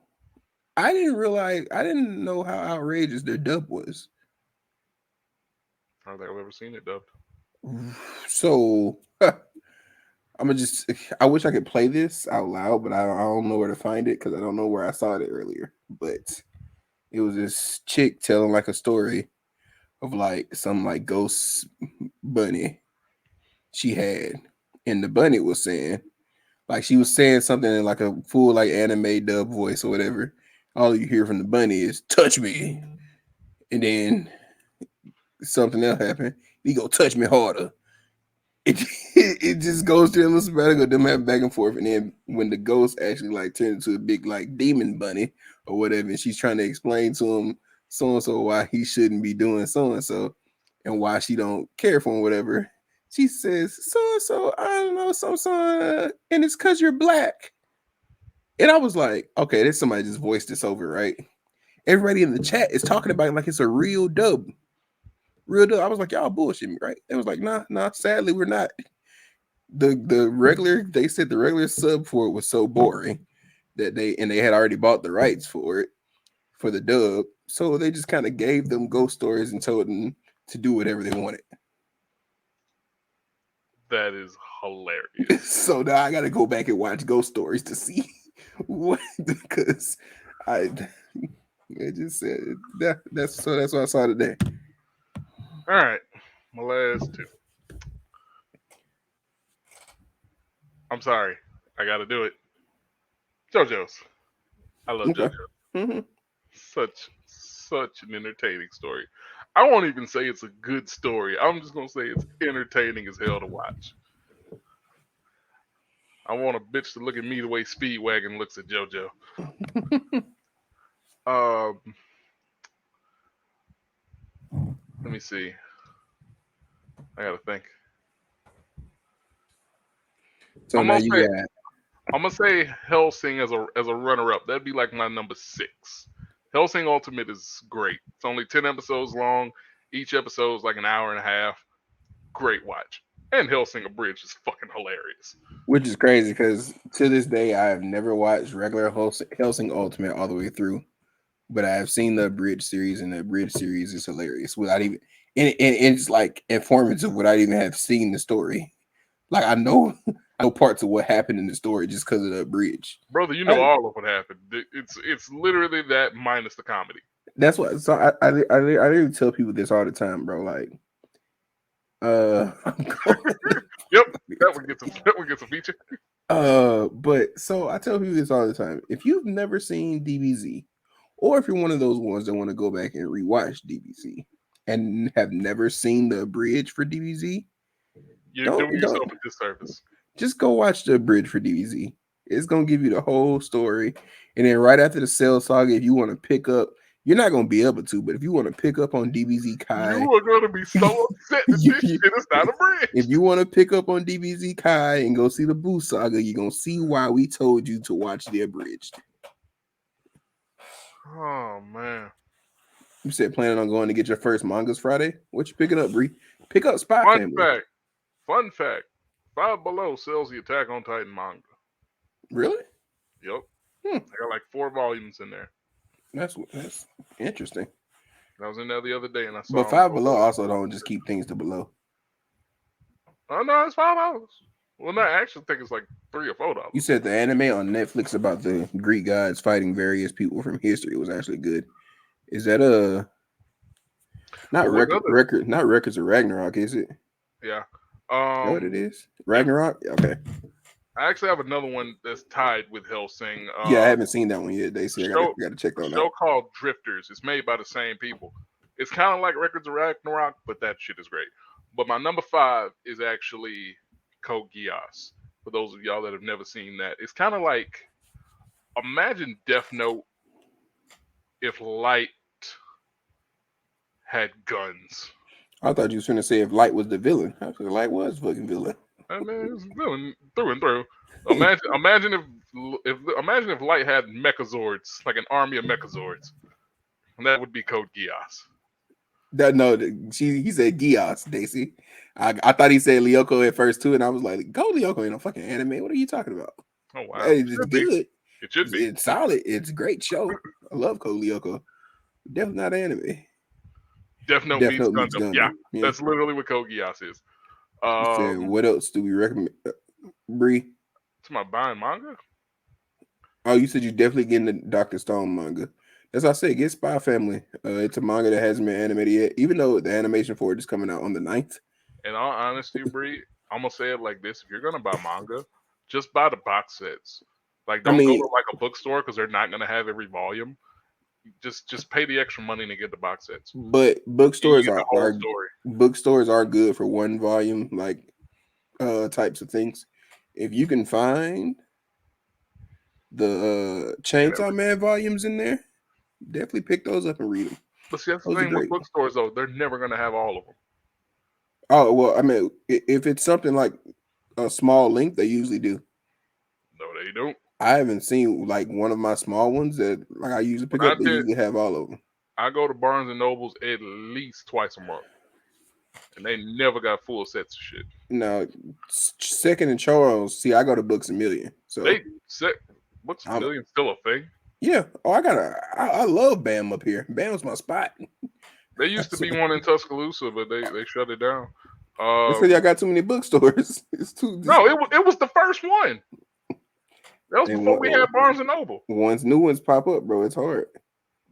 I didn't know how outrageous their dub was. I don't think I've ever seen it dubbed. So I wish I could play this out loud, but I don't know where to find it because I don't know where I saw it earlier. But it was this chick telling like a story of like some like ghost bunny she had, and the bunny was saying like she was saying something in like a full like anime dub voice or whatever. All you hear from the bunny is "touch me," and then something else happened. He go touch me harder. It just goes through a little sabbatical, them having back and forth, and then when the ghost actually like turns into a big like demon bunny or whatever, and she's trying to explain to him so and so why he shouldn't be doing so and why she don't care for him, whatever. She says so and so, I don't know, and it's because you're black. And I was like, okay, there's somebody just voiced this over, right? Everybody in the chat is talking about it like it's a real dub. Real dub. I was like, y'all bullshit me, right? It was like, nah, sadly, we're not. The regular, they said the regular sub for it was so boring that they had already bought the rights for it for the dub. So they just kind of gave them ghost stories and told them to do whatever they wanted. That is hilarious. So now I gotta go back and watch ghost stories to see what because I it just said that's what I saw today. All right, my last two. I'm sorry, I got to do it. JoJo's. I love Okay. JoJo. Mm-hmm. Such an entertaining story. I won't even say it's a good story. I'm just gonna say it's entertaining as hell to watch. I want a bitch to look at me the way Speedwagon looks at JoJo. Um, let me see. I gotta think. So I'm now gonna you say got I'm gonna say Hellsing as a runner up. That'd be like my number 6. Hellsing Ultimate is great. It's only 10 episodes long. Each episode is like an hour and a half. Great watch. And Hellsing Abridged is fucking hilarious. which is crazy because to this day I have never watched regular Helsing Ultimate all the way through, but I have seen the Bridge series, and the Bridge series is hilarious without even and it's like informative without even have seen the story. Like I know parts of what happened in the story just because of the bridge. Brother, you know And all of what happened. It's literally that minus the comedy. that's what. So I really tell people this all the time, bro. Like, I'm Yep, that one gets a feature. but so I tell people this all the time. If you've never seen DBZ, or if you're one of those ones that want to go back and rewatch DBZ and have never seen the bridge for DBZ, You're don't doing don't yourself a disservice. just go watch the bridge for DBZ. It's gonna give you the whole story, and then right after the Cell Saga, if you want to pick up, you're not gonna be able to, but if you want to pick up on DBZ You Kai, are gonna be so upset that this shit is not a if bridge. you want to pick up on DBZ Kai and go see the Boo Saga, you're gonna see why we told you to watch the abridged. Oh man. You said planning on going to get your first mangas Friday. What you picking up, Bree? Pick up Spy Fun Family. fact. Fun fact. Five Below sells the Attack on Titan manga. Really? Yep. Hmm. I got like 4 volumes in there. That's interesting. I was in there the other day and I But saw them Five go Below up. also don't just keep things to below. Oh no, it's $5. Well, no, I actually think it's like $3 or $4. You said the anime on Netflix about the Greek gods fighting various people from history was actually good. Is that not Oh, another. not records of Ragnarok? Is it? Is Yeah. that what it is? Yeah. Ragnarok? Okay. I actually have another one that's tied with Hellsing. Yeah, I haven't seen that one yet. They see. Show I gotta check a that one show out. called Drifters. It's made by the same people. It's kind of like Records of Ragnarok, but that shit is great. But my number 5 is actually Code Geass. For those of y'all that have never seen that, it's kind of like, imagine Death Note if Light had guns. I thought you was gonna say if Light was the villain. I said Light was fucking villain. I mean, it's villain through and through. Imagine if Light had Mechazords, like an army of Mechazords, and that would be Code Geass. That no, he said Gios, Daisy. I thought he said Lyoko at first too, and I was like, "Go Lyoko ain't no fucking anime. What are you talking about? Oh wow, Hey, it's should be. good. It should be. It's solid. It's a great show. I love Code Lyoko. Definitely not anime. Death Note Death meets Note meets Gundam. Yeah, Gundam. Yeah. that's literally what Code Geass is. You said Um, what else do we recommend? Bree. to my buying manga. Oh, you said you definitely getting the Doctor Stone manga. As I said, get Spy Family. It's a manga that hasn't been animated yet, even though the animation for it is coming out on the 9th. In all honesty, Bree, I'm gonna say it like this: if you're gonna buy manga, just buy the box sets. Like, I don't go mean, to like a bookstore because they're not gonna have every volume. Just pay the extra money to get the box sets. but And you get the whole story. bookstores are good for one volume, like types of things. If you can find the And Chainsaw Man volumes in there, definitely pick those up and read them. but see, that's the Those are thing with great. bookstores though; they're never gonna have all of them. Oh well, I mean, if it's something like a small link, they usually do. No, they don't. I haven't seen like one of my small ones that like I usually pick When up. They usually have all of them. I go to Barnes and Nobles at least twice a month, and they never got full sets of shit. Now, Second and Charles. See, I go to Books a Million, so They set Books a I'm Million still a thing. yeah. Oh, I love Bam up here. Bam's my spot. They used to be one in Tuscaloosa, but they shut it down. They said y'all got too many bookstores. It's too. No, it was the first one. That was And before we had Barnes and Noble. once new ones pop up, bro, it's hard.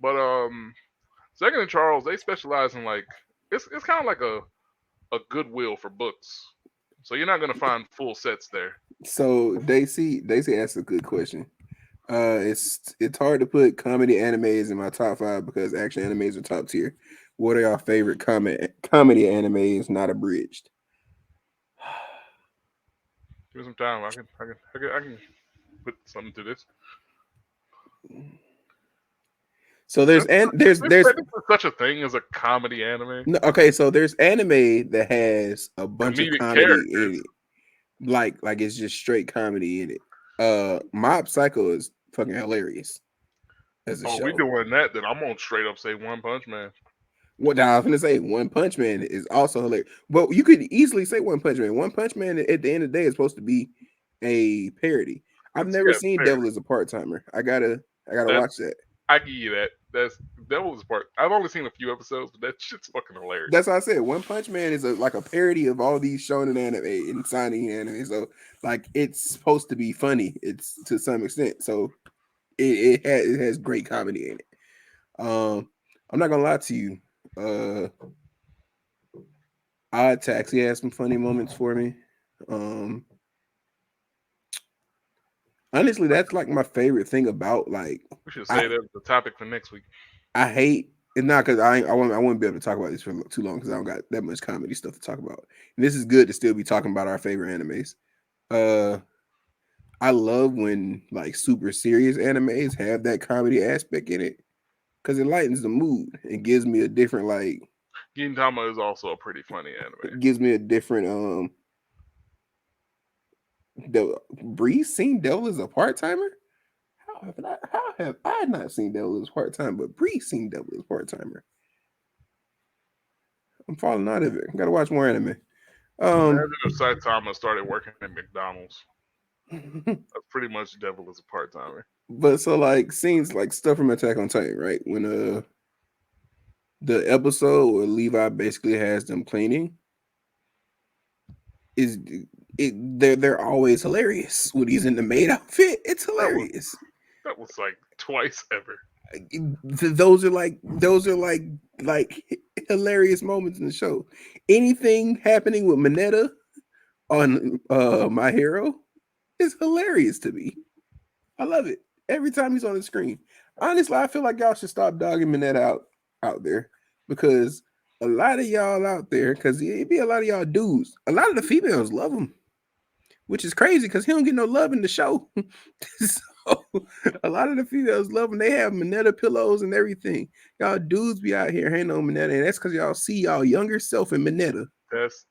But Second and Charles, they specialize in like it's kind of like a Goodwill for books. So you're not gonna find full sets there. So Daisy asked a good question. It's hard to put comedy animes in my top 5 because action animes are top tier. What are your favorite comedy animes not abridged? Give me some time. I can put something to this. So there's and there's There's such a thing as a comedy anime. no, okay, so there's anime that has a bunch of Comedic comedy in characters. it. Like it's just straight comedy in it. Mob Psycho is fucking hilarious as a Oh, we show. doing that? Then I'm gonna straight up say One Punch Man. What now I was gonna say, One Punch Man is also hilarious. But you could easily say One Punch Man. One Punch Man at the end of the day is supposed to be a parody. I've It's never yeah, seen fair. Devil as a part timer. I gotta That watch that. I give you that. That's that was part. I've only seen a few episodes, but that shit's fucking hilarious. That's what I said. One Punch Man is like a parody of all these shonen anime and signing anime. So like it's supposed to be funny. It's to some extent. So it has great comedy in it. I'm not gonna lie to you. Odd Taxi has some funny moments for me. Um, honestly, that's like my favorite thing about like We should say I that as the topic for next week. I hate it's not because I won't be able to talk about this for too long because I don't got that much comedy stuff to talk about. And this is good to still be talking about our favorite animes. Uh, I love when like super serious animes have that comedy aspect in it because it lightens the mood. It gives me a different like Gintama is also a pretty funny anime. it gives me a different Breeze seen Devil as a part timer? How have I not seen Devil as part time, but Breeze seen Devil as part timer? I'm falling out of it. Gotta watch more anime. Um, Imagine if Saitama started working at McDonald's. That's pretty much Devil as a part timer. but so like scenes like stuff from Attack on Titan, right? When the episode where Levi basically has them cleaning is they're always hilarious when he's in the maid outfit. It's That was hilarious. that was like twice ever. Those are like hilarious moments in the show. Anything happening with Mineta on My Hero is hilarious to me. I love it every time he's on the screen. Honestly, I feel like y'all should stop dogging Mineta out there because a lot of y'all out there, because it be a lot of y'all dudes, a lot of the females love him, which is crazy because he don't get no love in the show. So a lot of the females love him. They have Mineta pillows and everything. Y'all dudes be out here hating on Mineta, and that's because y'all see y'all younger self in Mineta. That's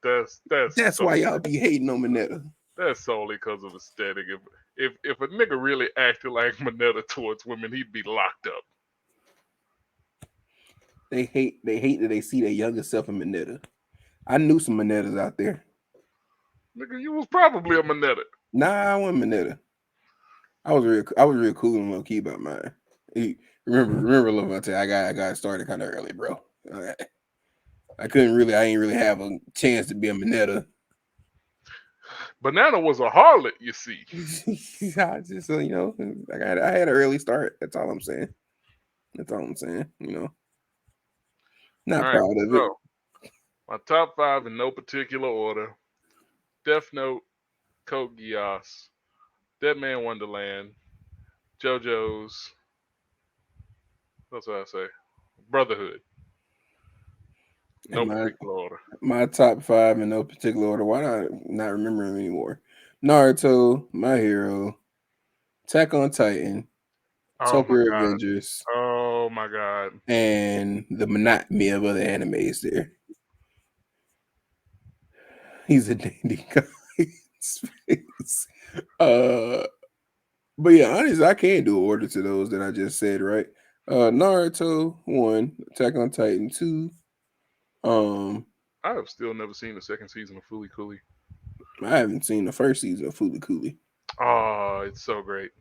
That's so why y'all be hating on Mineta. that's solely because of aesthetic. If a nigga really acted like Moneta towards women, he'd be locked up. They hate that they see their younger self in Mineta. I knew some Minetas out there. Nigga, you was probably a Moneta. Nah, I wasn't Mineta. I was real cool and low key about mine. Remember, Levante, I got started kind of early, bro. I ain't really have a chance to be a Mineta. Banana was a harlot, you see. I just I had an early start. That's all I'm saying. That's all I'm saying. All Not right, proud of it. so my top five in no particular order: Death Note, Code Geass, Dead Man Wonderland, JoJo's. What's what I say? Brotherhood. No And my particular order. my top 5 in no particular order. Why do I not remember them anymore? Naruto, My Hero, Attack on Titan, Oh my Tokyo god. Revengers, Oh my god. and the monotony of other animes there. He's a dandy guy in space. Uh, but yeah, honestly, I can do an order to those that I just said, right? Naruto 1, Attack on Titan 2. Um, I have still never seen the second season of Fooly Cooly. I haven't seen the first season of Fooly Cooly. Oh, it's so great.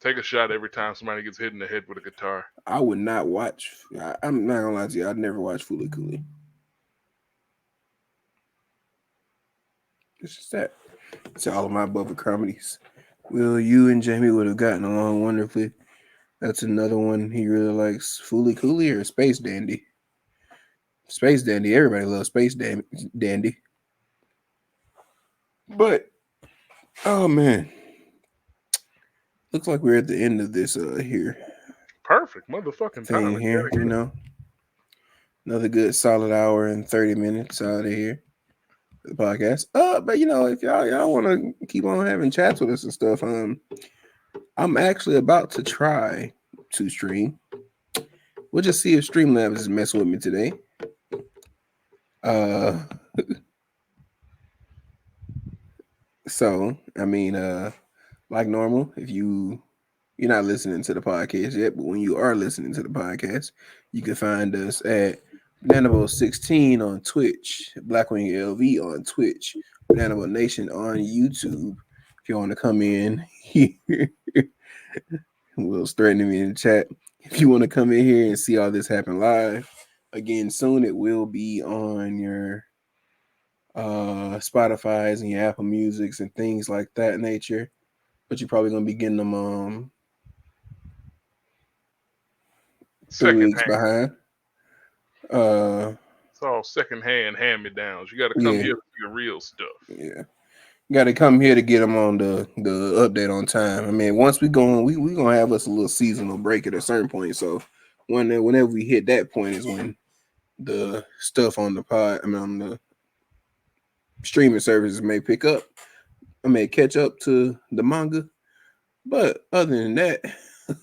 Take a shot every time somebody gets hit in the head with a guitar. I would not watch. I'm not gonna lie to you. I'd never watch Fooly Cooly. It's just that. It's all of my above comedies. Well, you and Jamie would have gotten along wonderfully. That's another one he really likes. Fooly Cooly or Space Dandy? Space Dandy. Everybody loves Dandy. But oh man, looks like we're at the end of this here Perfect motherfucking thing timing. You here. gotta hear that. Another good solid hour and 30 minutes out of here. The podcast. But if y'all want to keep on having chats with us and stuff, I'm actually about to try to stream. We'll just see if Streamlabs is messing with me today. Uh, so I mean, like normal, if you're not listening to the podcast yet, but when you are listening to the podcast, you can find us at Bananabo16 on Twitch, Blackwing LV on Twitch, Bananabo Nation on YouTube. If you want to come in here, Will's threatening me in the chat. If you want to come in here and see all this happen live, again, soon it will be on your Spotify's and your Apple Musics and things like that nature. But you're probably gonna be getting them 3 weeks Secondhand. behind. It's all secondhand hand-me-downs. You gotta come Yeah, here for your real stuff. yeah. Got to come here to get them on the update on time. I mean, once we go on, we gonna have us a little seasonal break at a certain point. So whenever we hit that point is when the stuff on the on the streaming services may pick up. I may catch up to the manga, but other than that,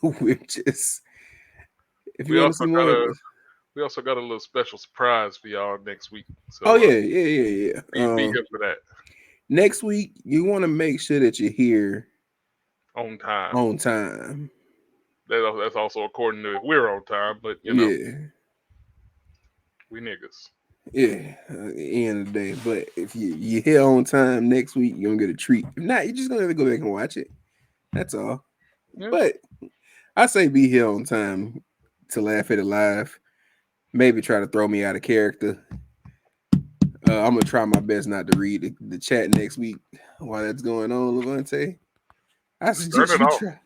we're just if you We want to also see got more of a us. we also got a little special surprise for y'all next week. Oh So yeah. be here for that Next week you want to make sure that you're here on time. on time. That's also according to if we're on time, but Yeah. we niggas. Yeah, at the end of the day. But if you here on time next week, you're gonna get a treat. If not, you're just gonna have to go back and watch it. That's all. Yeah. But I say be here on time to laugh at it live. Maybe try to throw me out of character. I'm gonna try my best not to read the chat next week while that's going on, Levante. I Just turn suggest it you off. try.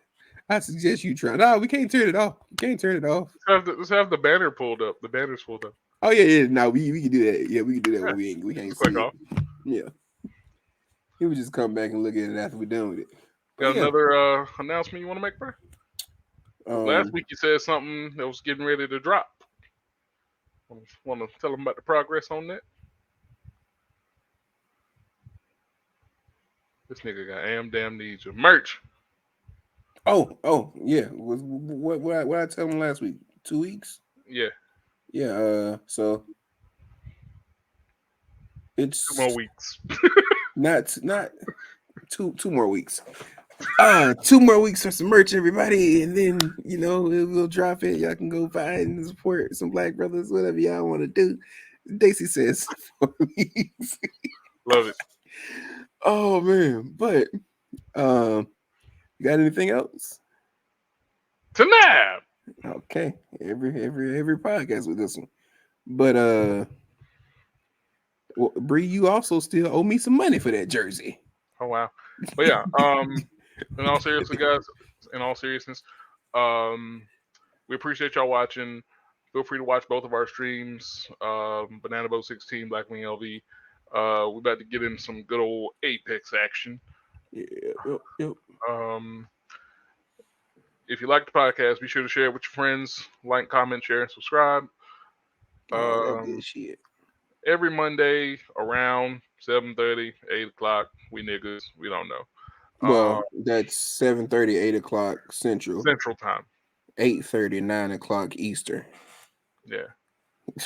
I suggest you try. No, we can't turn it off. You can't turn it off. Let's have the banner pulled up. The banner's pulled up. Oh yeah. No, we can do that. Yeah, we can do that Yeah. when we can't Just see click it. off. Yeah. He would just come back and look at it after we're done with it. But Got yeah, another announcement you want to make, bro? Last um, week you said something that was getting ready to drop. Want to tell them about the progress on that? This nigga got amnesia. Merch. yeah. What I tell him last week? 2 weeks. Yeah, Yeah. So 2 more it's weeks. not two more weeks. 2 more weeks for some merch, everybody, and then we'll drop it. Y'all can go find and support some Black brothers, whatever y'all want to do. Daisy says 4 weeks. Love it. Oh man, but you got anything else? Tonight. Okay, every podcast with this one, but well, Bree, you also still owe me some money for that jersey. Oh wow. But yeah, in all seriousness, guys, in all seriousness, we appreciate y'all watching. Feel free to watch both of our streams. Banana Boat 16, Blackwing LV. We're about to get in some good old Apex action. Yeah, yep. Um, if you like the podcast, be sure to share it with your friends. Like, comment, share, and subscribe. All that good Um, shit. every Monday around 7:30, 8 o'clock. We niggas, we don't know. Well, that's 7:30, 8 o'clock Central, Central Time. 8:30, 9 o'clock Eastern. Yeah.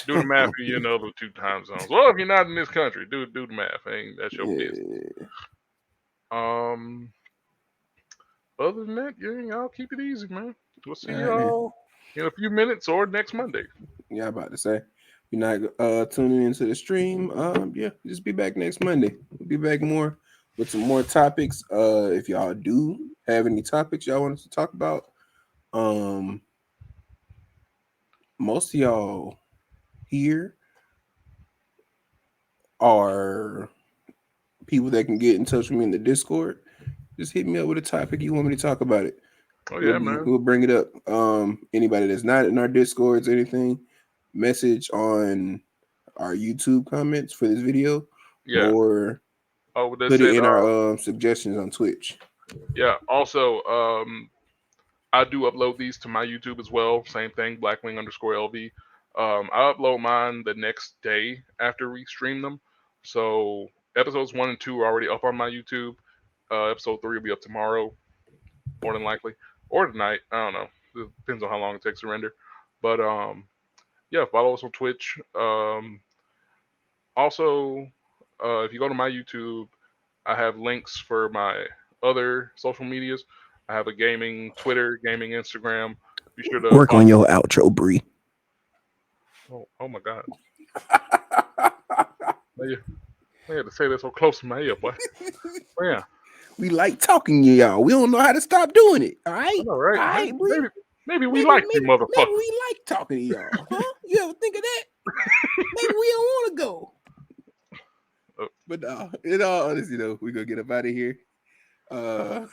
Do the math in your other 2 time zones. Well, if you're not in this country, do the math. That's your business. Yeah. Other than that, y'all keep it easy, man. We'll see All right, man. y'all in a few minutes or next Monday. Yeah, I'm about to say. You're not tuning into the stream. Yeah, just be back next Monday. We'll be back more with some more topics. If y'all do have any topics y'all want us to talk about, most of y'all here are people that can get in touch with me in the Discord. Just hit me up with a topic you want me to talk about it. Oh yeah, man. We'll bring it up. Anybody that's not in our Discords, anything, message on our YouTube comments for this video, Yeah. or Oh, that put it said, in our suggestions on Twitch. Yeah. Also, I do upload these to my YouTube as well. Same thing, Blackwing_LV. I upload mine the next day after we stream them. So episodes 1 and 2 are already up on my YouTube. Episode 3 will be up tomorrow, more than likely, or tonight. I don't know. It depends on how long it takes to render. But yeah, follow us on Twitch. Also, if you go to my YouTube, I have links for my other social medias. I have a gaming Twitter, gaming Instagram. Be sure to Work follow. on your outro, Bree. Oh my God. Man, I had to say that so close to my ear, boy. Oh, yeah. We like talking to y'all. We don't know how to stop doing it. All right, I know, right? all Maybe, right, Bree. maybe we Maybe, like you, maybe, maybe motherfuckers. we like talking to y'all, huh? You ever think of that? Maybe we don't want to go. But in all honesty, though, we gonna get up out of here. Uh,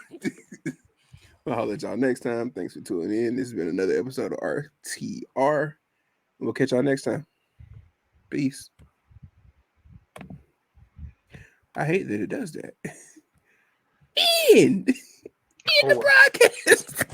I'll let y'all next time. Thanks for tuning in. This has been another episode of RTR. We'll catch y'all next time. Peace. I hate that it does that. End. End the Oh, broadcast.